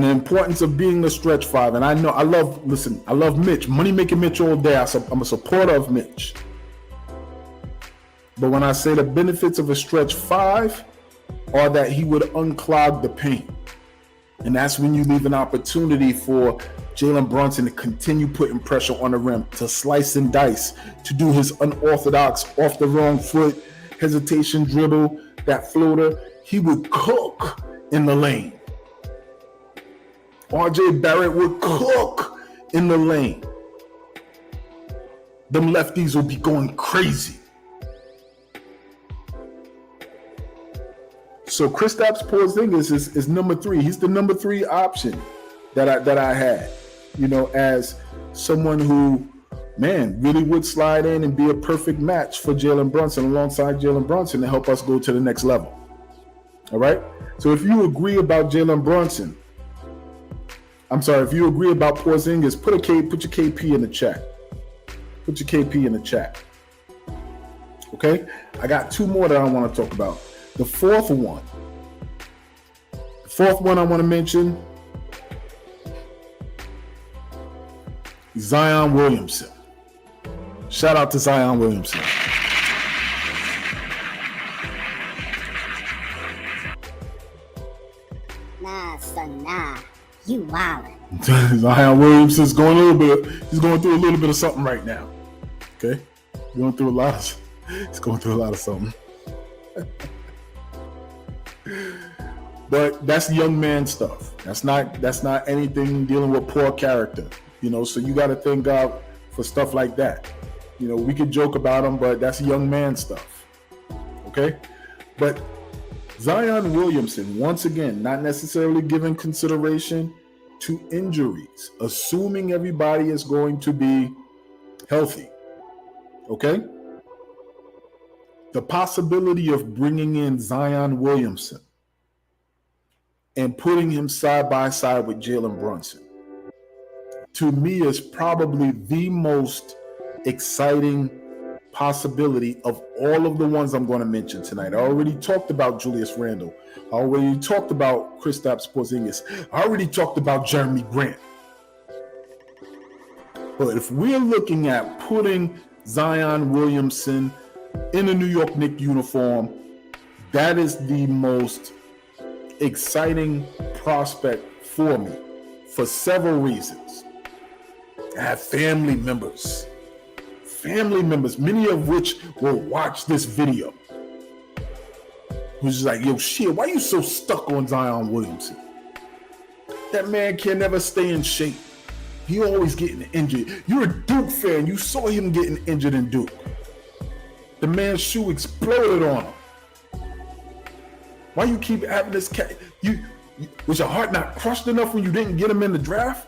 the importance of being a stretch five, and I love Mitch, money-making Mitch all day. I'm a supporter of Mitch. But when I say the benefits of a stretch five are that he would unclog the paint. And that's when you leave an opportunity for Jalen Brunson to continue putting pressure on the rim, to slice and dice, to do his unorthodox, off the wrong foot, hesitation dribble, that floater, he would cook in the lane. RJ Barrett would cook in the lane. Them lefties will be going crazy. So Kristaps Porzingis is number 3. He's the number 3 option that I had, as someone who, really would slide in and be a perfect match for Jalen Brunson alongside Jalen Brunson to help us go to the next level. All right? So if you agree about Jalen Brunson, if you agree about Porzingis, put your KP in the chat. Put your KP in the chat. Okay? I got 2 more that I want to talk about. The fourth one I want to mention, Zion Williamson. Shout out to Zion Williamson.
Nah, son, nah. You wildin'.
Zion Williamson's going through a little bit of something right now. Okay? He's going through a lot of something. But that's young man stuff. That's not anything dealing with poor character. So you got to thank God for stuff like that. We could joke about him, but that's young man stuff. Okay? But Zion Williamson, once again, not necessarily giving consideration to injuries, assuming everybody is going to be healthy. Okay? The possibility of bringing in Zion Williamson and putting him side by side with Jalen Brunson, to me, is probably the most exciting possibility of all of the ones I'm going to mention tonight. I already talked about Julius Randle. I already talked about Kristaps Porzingis. I already talked about Jeremy Grant. But if we're looking at putting Zion Williamson in a New York Knicks uniform, that is the most exciting prospect for me for several reasons. I have family members, many of which will watch this video, who's just like, yo, shit, why you so stuck on Zion Williamson? That man can never stay in shape. He always getting injured. You're a Duke fan. You saw him getting injured in Duke. The man's shoe exploded on him. Why you keep having this cat? Was your heart not crushed enough when you didn't get him in the draft?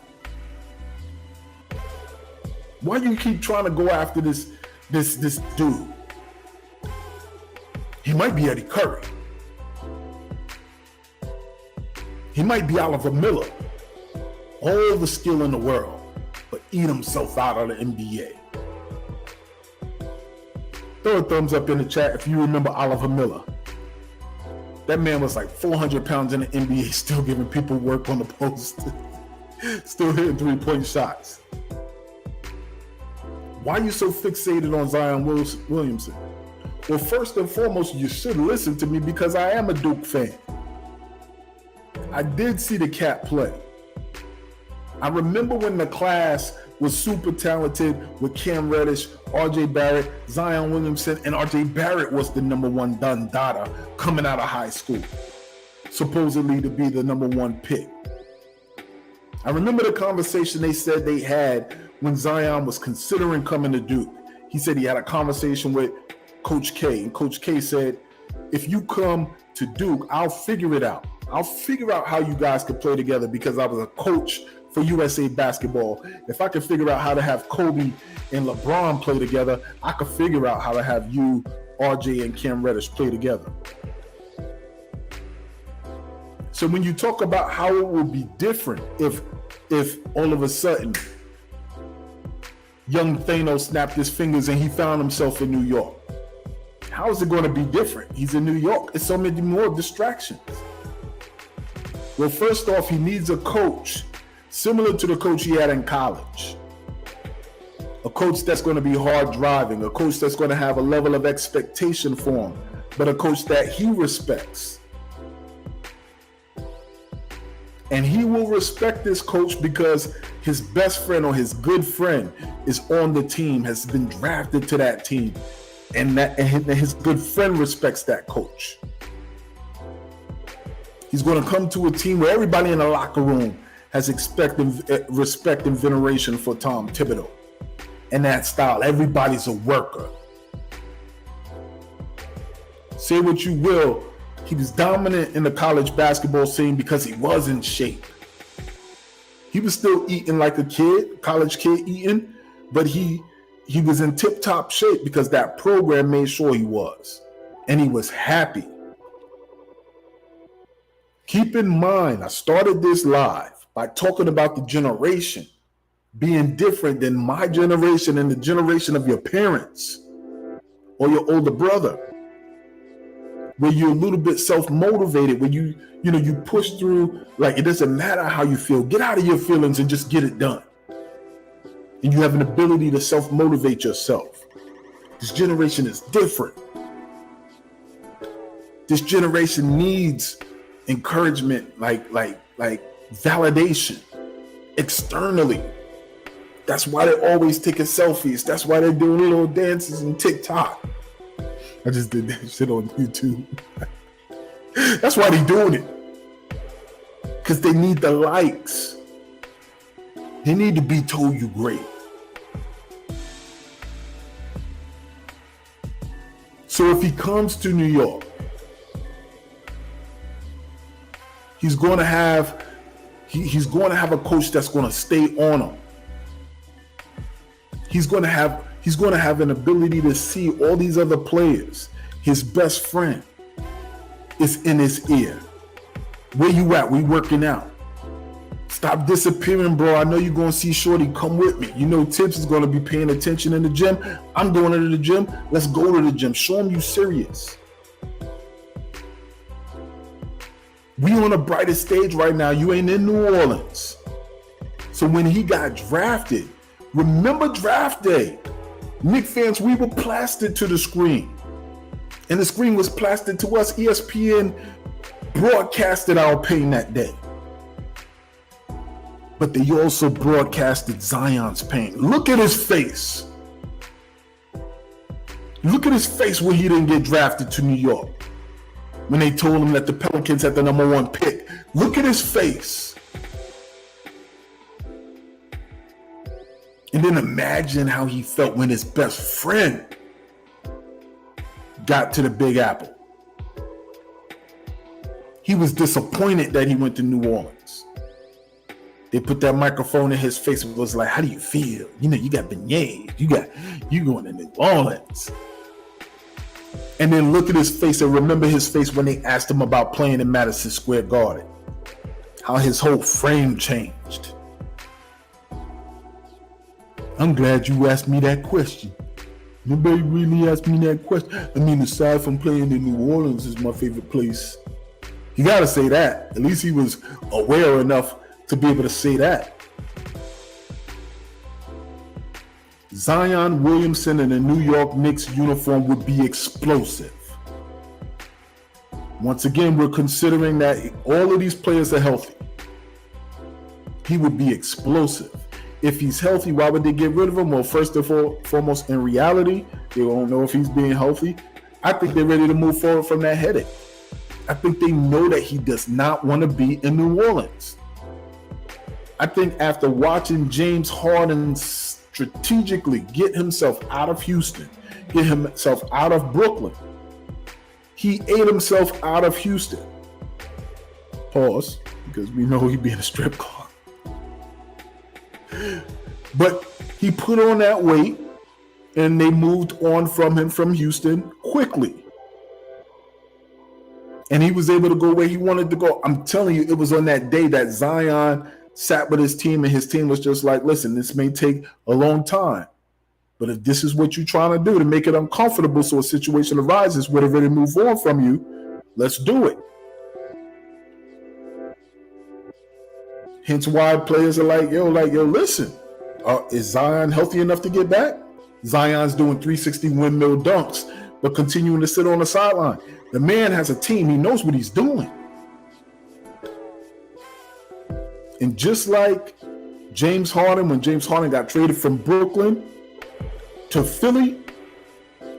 Why you keep trying to go after this dude? He might be Eddie Curry. He might be Oliver Miller. All the skill in the world, but eat himself out of the NBA. Throw a thumbs up in the chat if you remember Oliver Miller. That man was like 400 pounds in the NBA, still giving people work on the post, still hitting 3-point shots. Why are you so fixated on Zion Williamson? Well, first and foremost, you should listen to me because I am a Duke fan. I did see the cat play. I remember when the class was super talented with Cam Reddish, RJ Barrett, Zion Williamson, and RJ Barrett was the number 1 done data coming out of high school, supposedly to be the number 1 pick. I remember the conversation they said they had when Zion was considering coming to Duke. He said he had a conversation with Coach K, and Coach K said, if you come to Duke, I'll figure it out. I'll figure out how you guys could play together because I was a coach for USA basketball. If I could figure out how to have Kobe and LeBron play together, I could figure out how to have you, RJ, and Cam Reddish play together. So when you talk about how it would be different if all of a sudden young Thanos snapped his fingers and he found himself in New York, how is it going to be different? He's in New York. It's so many more distractions. Well, first off, he needs a coach similar to the coach he had in college. A coach that's going to be hard driving, a coach that's going to have a level of expectation for him, but a coach that he respects. And he will respect this coach because his best friend or his good friend is on the team, has been drafted to that team. And his good friend respects that coach. He's going to come to a team where everybody in the locker room has respect and veneration for Tom Thibodeau and that style. Everybody's a worker. Say what you will, he was dominant in the college basketball scene because he was in shape. He was still eating like a kid, college kid eating, but he was in tip-top shape because that program made sure he was. And he was happy. Keep in mind, I started this live by talking about the generation being different than my generation and the generation of your parents or your older brother, where you're a little bit self-motivated, where you push through, like it doesn't matter how you feel. Get out of your feelings and just get it done. And you have an ability to self-motivate yourself. This generation is different. This generation needs encouragement, like validation externally. That's why they're always taking selfies. That's why they're doing little dances on TikTok. I just did that shit on YouTube. That's why they're doing it. Because they need the likes. They need to be told you great. So if he comes to New York, he's going to have a coach that's going to stay on him. He's going to have an ability to see all these other players. His best friend is in his ear. Where you at? We working out. Stop disappearing, bro. I know you're going to see Shorty. Come with me. You know Tibbs is going to be paying attention in the gym. I'm going to the gym. Let's go to the gym. Show him you serious. We on the brightest stage right now. You ain't in New Orleans. So when he got drafted, remember draft day? Knicks fans, we were plastered to the screen. And the screen was plastered to us. ESPN broadcasted our pain that day. But they also broadcasted Zion's pain. Look at his face. Look at his face when he didn't get drafted to New York. When they told him that the Pelicans had the #1 pick. Look at his face. And then imagine how he felt when his best friend got to the Big Apple. He was disappointed that he went to New Orleans. They put that microphone in his face and was like, how do you feel? You know, you got beignets. You going to New Orleans. And then look at his face and remember his face when they asked him about playing in Madison Square Garden. How his whole frame changed. I'm glad you asked me that question. Nobody really asked me that question. I mean, aside from playing in New Orleans is my favorite place. You gotta say that. At least he was aware enough to be able to say that. Zion Williamson in a New York Knicks uniform would be explosive. Once again, we're considering that all of these players are healthy. He would be explosive. If he's healthy, why would they get rid of him? Well, first and foremost, in reality, they don't know if he's being healthy. I think they're ready to move forward from that headache. I think they know that he does not want to be in New Orleans. I think after watching James Harden strategically get himself out of Houston, get himself out of Brooklyn, he ate himself out of Houston. Pause, because we know he'd be in a strip club. But he put on that weight and they moved on from him from Houston quickly. And he was able to go where he wanted to go. I'm telling you, it was on that day that Zion sat with his team and his team was just like, listen, this may take a long time. But if this is what you're trying to do to make it uncomfortable so a situation arises where they're ready to move on from you, let's do it. Hence why players are like, yo, listen, is Zion healthy enough to get back? Zion's doing 360 windmill dunks, but continuing to sit on the sideline. The man has a team. He knows what he's doing. And just like James Harden, when James Harden got traded from Brooklyn to Philly,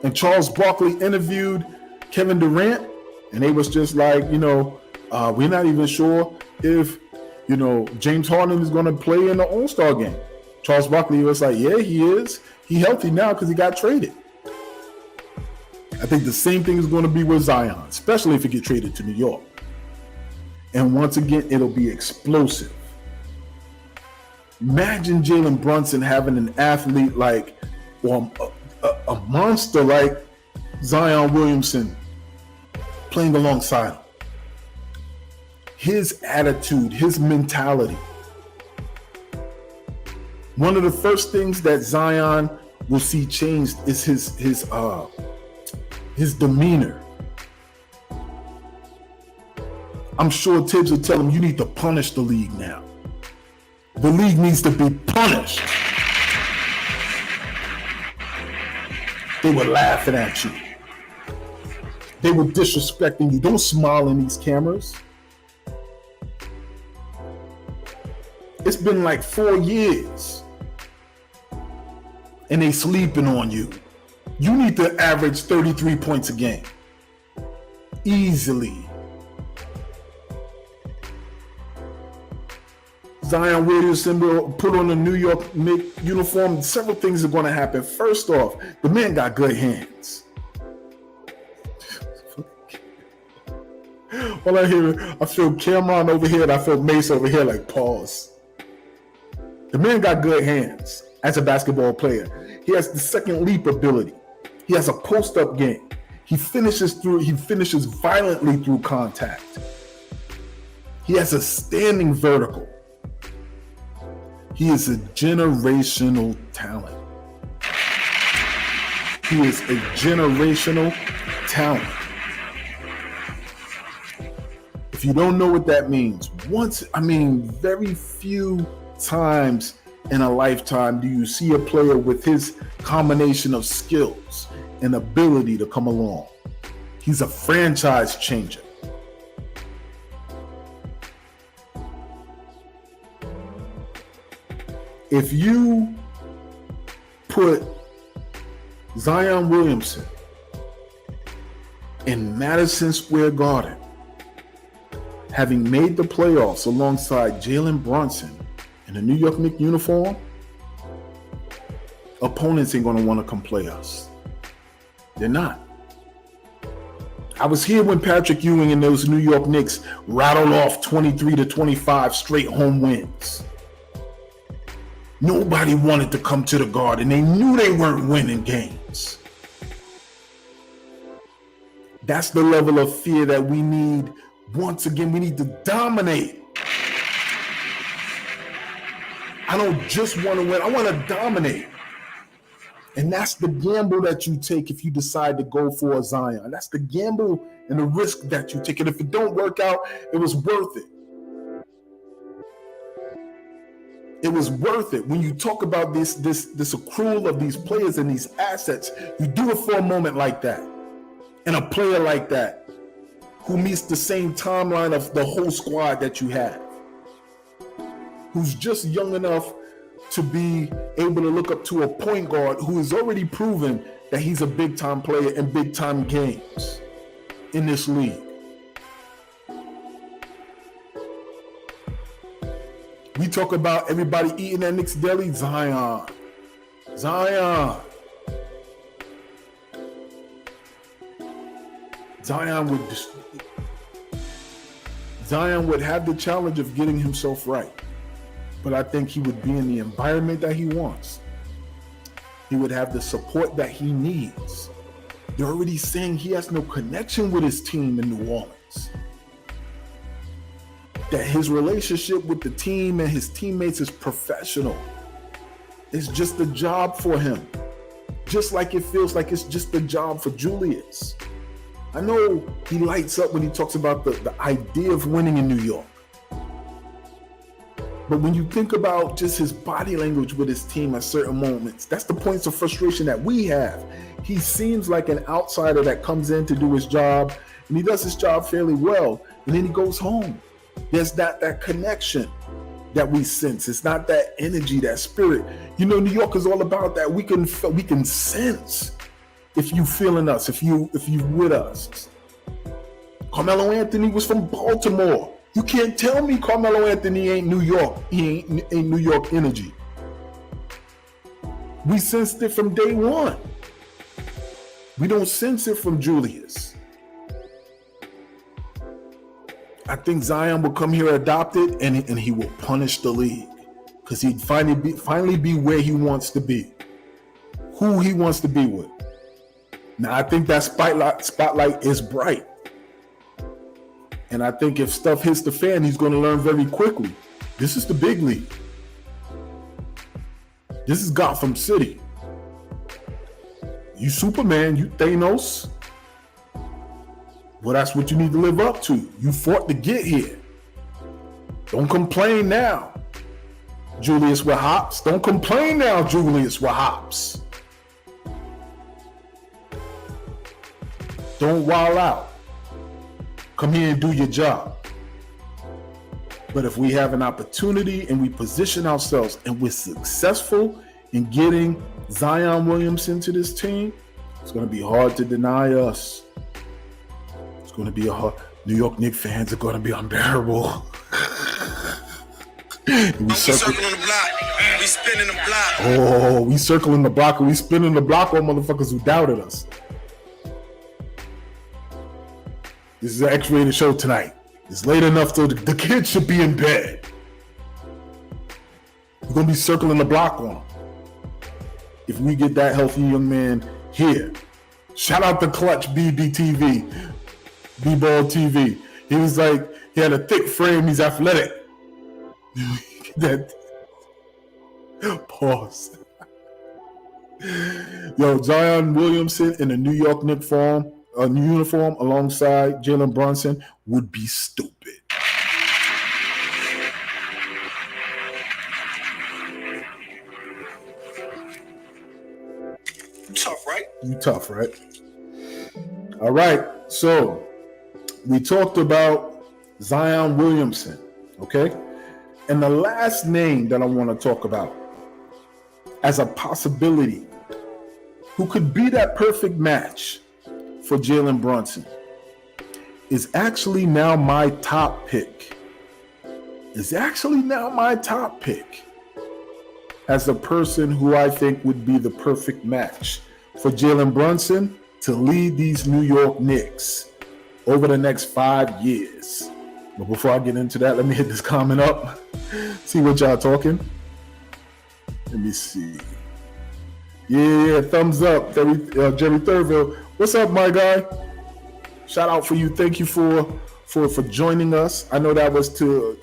And Charles Barkley interviewed Kevin Durant, and they was just like, we're not even sure if, James Harden is going to play in the All-Star game. Charles Barkley was like, yeah, he is. He healthy now because he got traded. I think the same thing is going to be with Zion, especially if he get traded to New York. And once again, it'll be explosive. Imagine Jalen Brunson having an athlete or a monster like Zion Williamson playing alongside him. His attitude, his mentality. One of the first things that Zion will see changed is his demeanor. I'm sure Tibbs will tell him, you need to punish the league now. The league needs to be punished. They were laughing at you. They were disrespecting you. Don't smile in these cameras. It's been like 4 years. And they sleeping on you. You need to average 33 points a game. Easily. Zion Williamson will put on a New York Knicks uniform. Several things are going to happen. First off, the man got good hands. All I hear, I feel Cameron over here and I feel Mace over here, like pause. The man got good hands as a basketball player. He has the second leap ability. He has a post-up game. He finishes violently through contact. He has a standing vertical. He is a generational talent. He is a generational talent. If you don't know what that means, very few times in a lifetime do you see a player with his combination of skills and ability to come along. He's a franchise changer. If you put Zion Williamson in Madison Square Garden, having made the playoffs alongside Jalen Brunson in a New York Knicks uniform, opponents ain't going to want to come play us. They're not. I was here when Patrick Ewing and those New York Knicks rattled off 23-25 straight home wins. Nobody wanted to come to the Garden. They knew they weren't winning games. That's the level of fear that we need. Once again, we need to dominate. I don't just want to win. I want to dominate. And that's the gamble that you take if you decide to go for a Zion. That's the gamble and the risk that you take. And if it don't work out, it was worth it. It was worth it. When you talk about this accrual of these players and these assets, you do it for a moment like that. And a player like that who meets the same timeline of the whole squad that you have, who's just young enough to be able to look up to a point guard who has already proven that he's a big-time player in big-time games in this league. We talk about everybody eating at Knicks Deli. Zion would have the challenge of getting himself right. But I think he would be in the environment that he wants. He would have the support that he needs. They're already saying he has no connection with his team in New Orleans. That his relationship with the team and his teammates is professional. It's just a job for him. Just like it feels like it's just a job for Julius. I know he lights up when he talks about the idea of winning in New York. But when you think about just his body language with his team at certain moments, that's the points of frustration that we have. He seems like an outsider that comes in to do his job, and he does his job fairly well, and then he goes home. There's not that connection that we sense. It's not that energy, that spirit. New York is all about that. We can sense if you feeling us, if you with us. Carmelo Anthony was from Baltimore. You can't tell me Carmelo Anthony ain't New York. He ain't New York energy. We sensed it from day one. We don't sense it from Julius. I think Zion will come here adopted, and he will punish the league because he'd finally be where he wants to be, who he wants to be with. Now, I think that spotlight is bright. And I think if stuff hits the fan, he's going to learn very quickly. This is the big league. This is Gotham City. You Superman, you Thanos. Well, that's what you need to live up to. You fought to get here. Don't complain now, Julius with hops. Don't complain now, Julius with hops. Don't wild out. Come here and do your job. But if we have an opportunity and we position ourselves and we're successful in getting Zion Williamson to this team, it's going to be hard to deny us. It's going to be New York Knicks fans are going to be unbearable. We circling the block. We spinning the block. Oh, we circling the block and we spinning the block on motherfuckers who doubted us. This is an X-rated show tonight. It's late enough so the kids should be in bed. We're going to be circling the block on them. If we get that healthy young man here. Shout out to Clutch BBTV. B-Ball TV. He was like, he had a thick frame. He's athletic. That pause. Yo, Zion Williamson in a New York Knicks uniform alongside Jalen Brunson would be stupid.
Tough, right?
You tough, right? All right. So we talked about Zion Williamson, okay? And the last name that I want to talk about as a possibility who could be that perfect match for Jalen Brunson is actually now my top pick. As a person who I think would be the perfect match for Jalen Brunson to lead these New York Knicks over the next 5 years. But before I get into that, let me hit this comment up. See what y'all talking. Let me see. Yeah, thumbs up, Jerry Thurville. What's up, my guy? Shout out for you. Thank you for joining us. I know that was to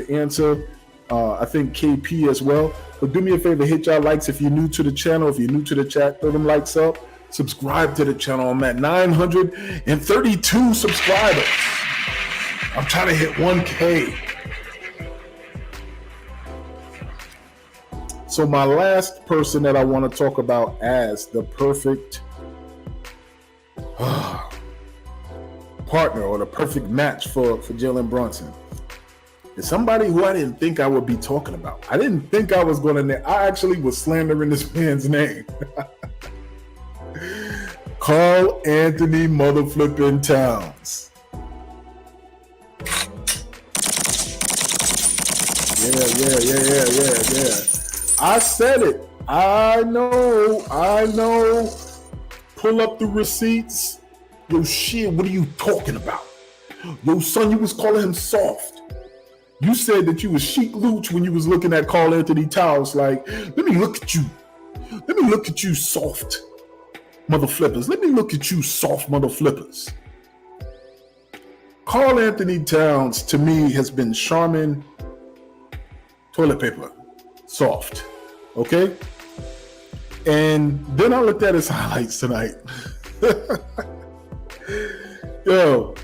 answer, I think KP as well. But do me a favor, hit y'all likes if you're new to the channel. If you're new to the chat, throw them likes up. Subscribe to the channel. I'm at 932 subscribers. I'm trying to hit 1K. So my last person that I want to talk about as the perfect partner or the perfect match for Jalen Brunson is somebody who I didn't think I would be talking about. I didn't think I was going to. I actually was slandering this man's name. Karl Anthony motherflipping Towns. Yeah. I said it. I know. Pull up the receipts. Yo, shit, what are you talking about? Yo, son, you was calling him soft. You said that you was chic looch when you was looking at Karl Anthony Towns like, let me look at you. Let me look at you, soft mother flippers. Let me look at you, soft mother flippers. Karl Anthony Towns, to me, has been Charmin toilet paper. Soft. Okay? And then I looked at his highlights tonight. Yo,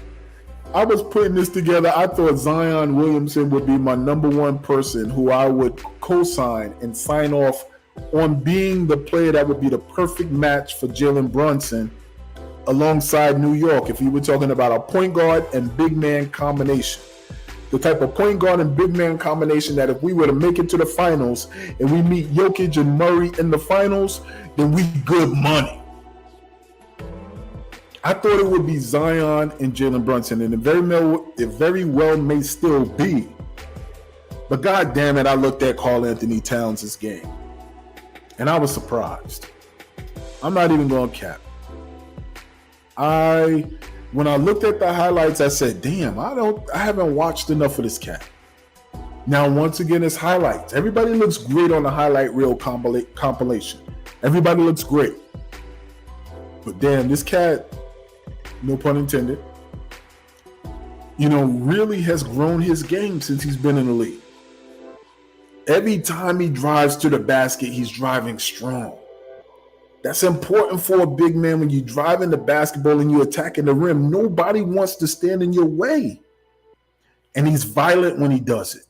I was putting this together. I thought Zion Williamson would be my number one person who I would co-sign and sign off on being the player that would be the perfect match for Jalen Brunson alongside New York. If you were talking about a point guard and big man combination, the type of point guard and big man combination that if we were to make it to the finals and we meet Jokic and Murray in the finals, then we good money. I thought it would be Zion and Jalen Brunson, and it very well may still be. But God damn it, I looked at Karl Anthony Towns' game, and I was surprised. I'm not even going to cap. When I looked at the highlights, I said, damn, I haven't watched enough of this cat. Now, once again, it's highlights. Everybody looks great on the highlight reel compilation. Everybody looks great. But damn, this cat, no pun intended, really has grown his game since he's been in the league. Every time he drives to the basket, he's driving strong. That's important for a big man. When you drive in the basketball and you're attacking the rim, nobody wants to stand in your way. And he's violent when he does it.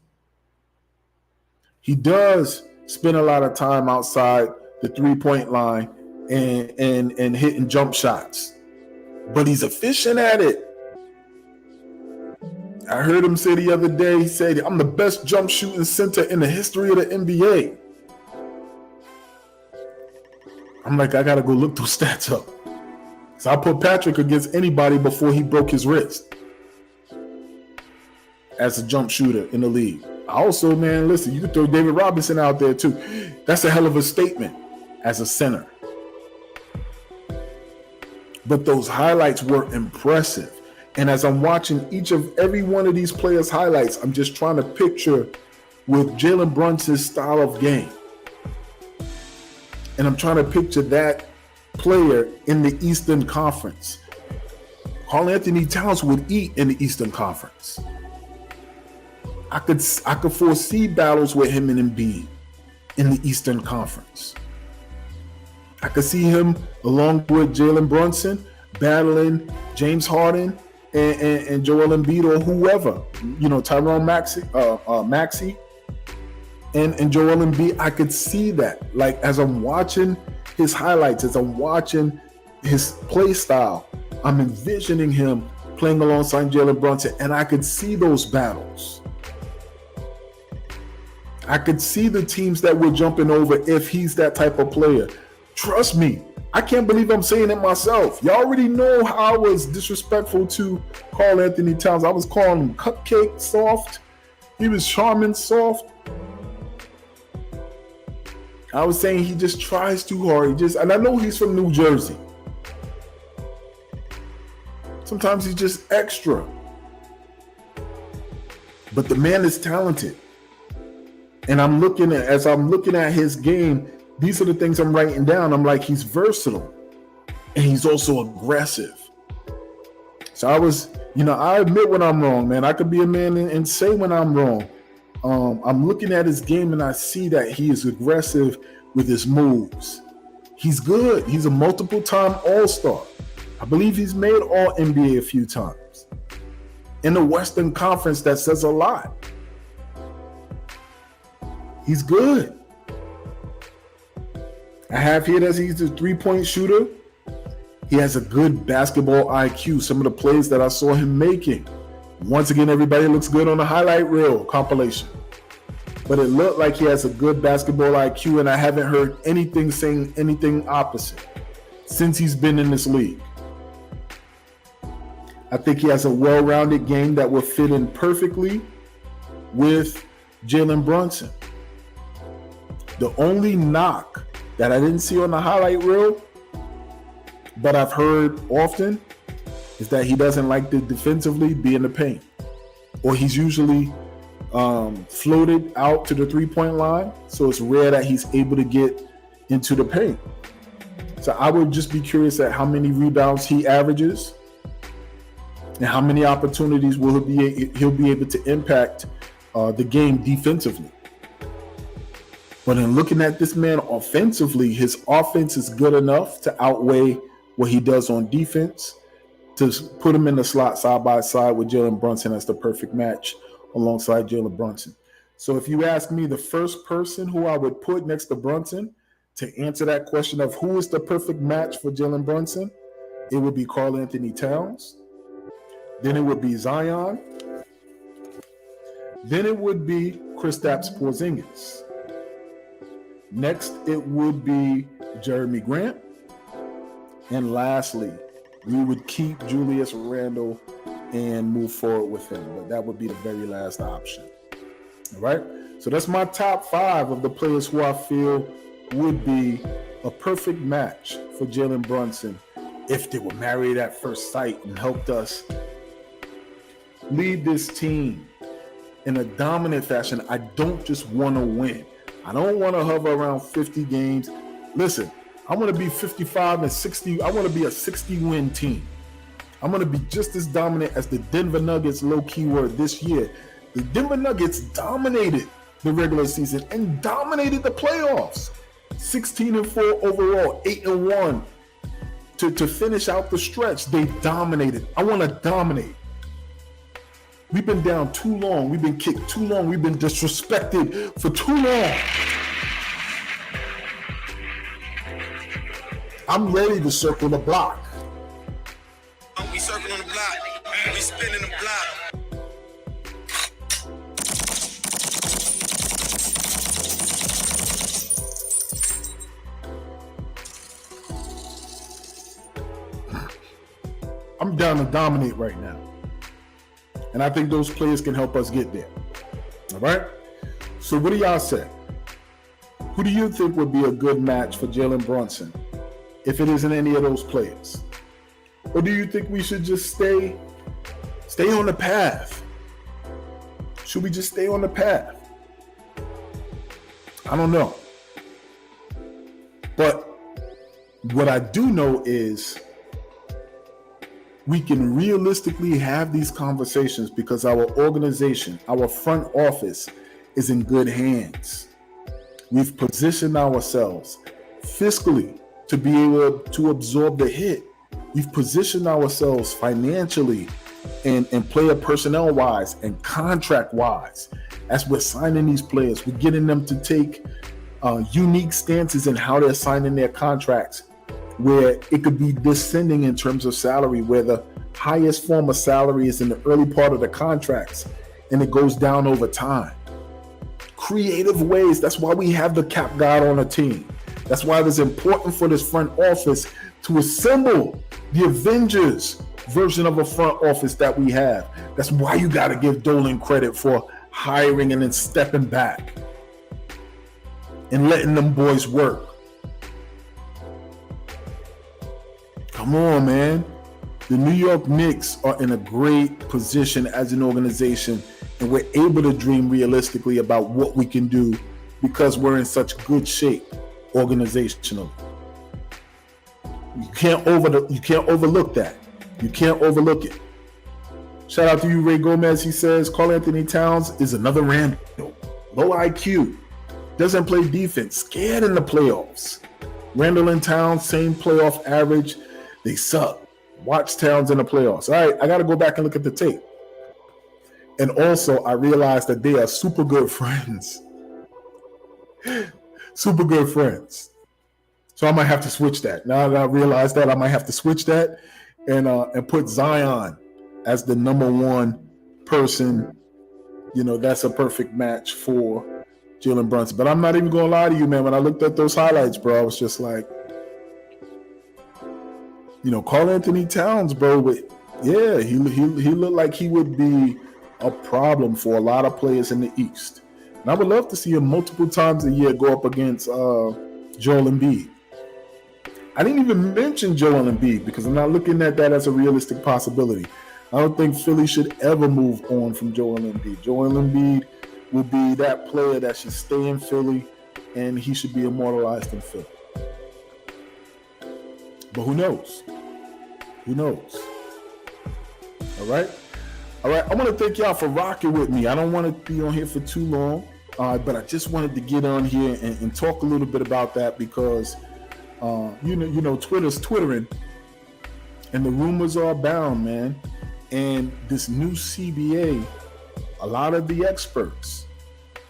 He does spend a lot of time outside the three-point line and hitting jump shots. But he's efficient at it. I heard him say the other day, he said, I'm the best jump shooting center in the history of the NBA. I'm like, I got to go look those stats up. So I put Patrick against anybody before he broke his wrist as a jump shooter in the league. Also, man, listen, you can throw David Robinson out there too. That's a hell of a statement as a center. But those highlights were impressive. And as I'm watching every one of these players' highlights, I'm just trying to picture with Jalen Brunson's style of game. And I'm trying to picture that player in the Eastern Conference. Karl Anthony Towns would eat in the Eastern Conference. I could foresee battles with him and Embiid in the Eastern Conference. I could see him along with Jalen Brunson battling James Harden and Joel Embiid or whoever, Tyrone Maxey and Joel Embiid. I could see that. Like, as I'm watching his highlights, as I'm watching his play style, I'm envisioning him playing alongside Jalen Brunson, and I could see those battles. I could see the teams that we're jumping over if he's that type of player. Trust me, I can't believe I'm saying it myself. Y'all already know how I was disrespectful to Karl Anthony Towns. I was calling him cupcake soft. He was charming soft. I was saying he just tries too hard. And I know he's from New Jersey. Sometimes he's just extra. But the man is talented. And as I'm looking at his game, these are the things I'm writing down. I'm like, he's versatile and he's also aggressive. So I admit when I'm wrong, man. I could be a man and say when I'm wrong. I'm looking at his game and I see that he is aggressive with his moves. He's good. He's a multiple-time All-Star. I believe he's made All-NBA a few times. In the Western Conference, that says a lot. He's good. I have here that he's a three-point shooter. He has a good basketball IQ. Some of the plays that I saw him making. Once again, everybody looks good on the highlight reel compilation. But it looked like he has a good basketball IQ, and I haven't heard anything saying anything opposite since he's been in this league. I think he has a well-rounded game that will fit in perfectly with Jalen Brunson. The only knock that I didn't see on the highlight reel, but I've heard often, is that he doesn't like to defensively be in the paint. Or he's usually floated out to the three-point line, so it's rare that he's able to get into the paint. So I would just be curious at how many rebounds he averages and how many opportunities he'll be able to impact the game defensively. But in looking at this man offensively, his offense is good enough to outweigh what he does on defense, to put him in the slot side by side with Jalen Brunson as the perfect match alongside Jalen Brunson. So if you ask me, the first person who I would put next to Brunson to answer that question of who is the perfect match for Jalen Brunson, it would be Karl Anthony Towns. Then it would be Zion. Then it would be Kristaps Porzingis. Next, it would be Jeremy Grant. And lastly, we would keep Julius Randle and move forward with him. But that would be the very last option. All right? So that's my top 5 of the players who I feel would be a perfect match for Jalen Brunson if they were married at first sight and helped us lead this team in a dominant fashion. I don't just want to win. I don't want to hover around 50 games. Listen, I want to be 55 and 60. I want to be a 60-win team. I'm going to be just as dominant as the Denver Nuggets, low keyword, this year. The Denver Nuggets dominated the regular season and dominated the playoffs. 16-4 overall, 8-1 to finish out the stretch. They dominated. I want to dominate. We've been down too long. We've been kicked too long. We've been disrespected for too long. I'm ready to circle the block.
We circling the block. We spinning the block.
I'm down to dominate right now. And I think those players can help us get there. All right? So what do y'all say? Who do you think would be a good match for Jalen Brunson if it isn't any of those players? Or do you think we should just stay on the path? Should we just stay on the path? I don't know. But what I do know is we can realistically have these conversations because our organization, our front office is in good hands. We've positioned ourselves fiscally to be able to absorb the hit. We've positioned ourselves financially and player personnel wise and contract wise. As we're signing these players, we're getting them to take unique stances in how they're signing their contracts, where it could be descending in terms of salary, where the highest form of salary is in the early part of the contracts and it goes down over time. Creative ways. That's why we have the cap guard on a team. That's why it was important for this front office to assemble the Avengers version of a front office that we have. That's why you got to give Dolan credit for hiring and then stepping back and letting them boys work. Come on, man. The New York Knicks are in a great position as an organization, and we're able to dream realistically about what we can do because we're in such good shape organizationally. You can't overlook that. You can't overlook it. Shout out to you, Ray Gomez. He says Karl Anthony Towns is another Randle. Low IQ. Doesn't play defense. Scared in the playoffs. Randle and Towns, same playoff average. They suck. Watch Towns in the playoffs. All right, I got to go back and look at the tape. And also, I realized that they are super good friends. Super good friends. So I might have to switch that. Now that I realize that, I might have to switch that and put Zion as the number one person. You know, that's a perfect match for Jalen Brunson. But I'm not even going to lie to you, man. When I looked at those highlights, bro, I was just like, you know, Karl Anthony Towns, bro, but yeah, he looked like he would be a problem for a lot of players in the East. And I would love to see him multiple times a year go up against Joel Embiid. I didn't even mention Joel Embiid because I'm not looking at that as a realistic possibility. I don't think Philly should ever move on from Joel Embiid. Joel Embiid will be that player that should stay in Philly, and he should be immortalized in Philly. But who knows? Who knows? All right. I want to thank y'all for rocking with me. I don't want to be on here for too long, but I just wanted to get on here and talk a little bit about that because, you know, Twitter's twittering, and the rumors are abound, man. And this new CBA, a lot of the experts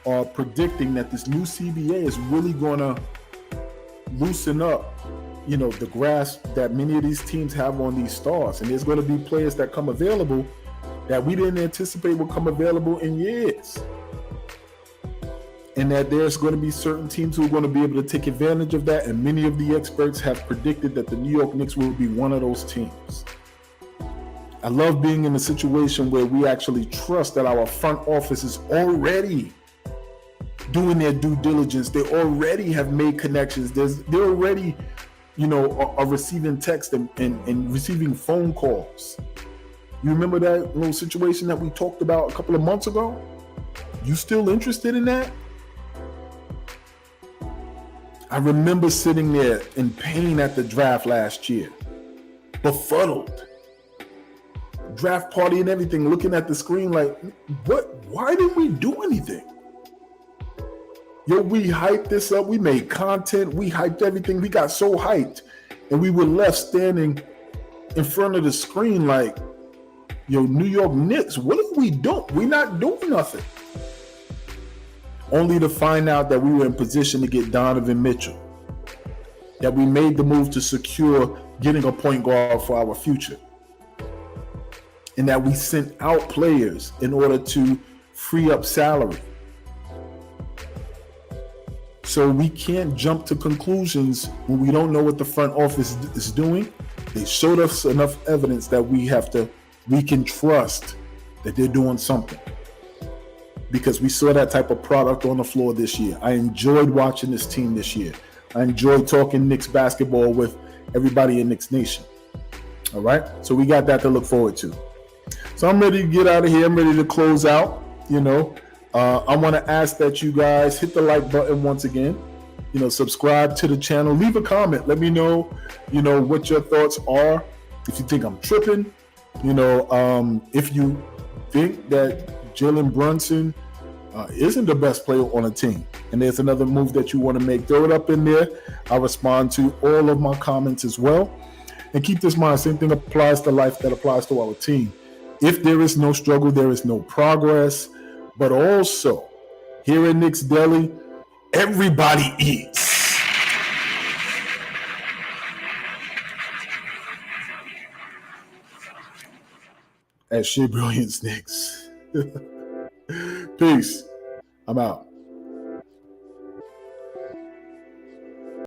are predicting that this new CBA is really going to loosen up, you know, the grasp that many of these teams have on these stars. And there's going to be players that come available that we didn't anticipate would come available in years. and that there's going to be certain teams who are going to be able to take advantage of that. And many of the experts have predicted that the New York Knicks will be one of those teams. I love being in a situation where we actually trust that our front office is already doing their due diligence. They already have made connections. They're already, are receiving text and receiving phone calls. You remember that little situation that we talked about a couple of months ago? You still interested in that? I remember sitting there in pain at the draft last year, befuddled. Draft party and everything, looking at the screen like, what? Why didn't we do anything? Yo, we hyped this up. We made content. We hyped everything. We got so hyped. And we were left standing in front of the screen like, yo, New York Knicks, what are we doing? We're not doing nothing. Only to find out that we were in position to get Donovan Mitchell. That we made the move to secure getting a point guard for our future. And that we sent out players in order to free up salary. So we can't jump to conclusions when we don't know what the front office is doing. They showed us enough evidence that we can trust that they're doing something. Because we saw that type of product on the floor this year. I enjoyed watching this team this year. I enjoyed talking Knicks basketball with everybody in Knicks Nation. All right? So we got that to look forward to. So I'm ready to get out of here. I'm ready to close out. I want to ask that you guys hit the like button once again. Subscribe to the channel. Leave a comment. Let me know, what your thoughts are. If you think I'm tripping, if you think that Jalen Brunson isn't the best player on a team, and there's another move that you want to make, throw it up in there. I'll respond to all of my comments as well. And keep this in mind, same thing applies to life that applies to our team. If there is no struggle, there is no progress. But also, here in Knicks Deli, everybody eats. At Shea Brilliance Knicks. Peace. I'm out.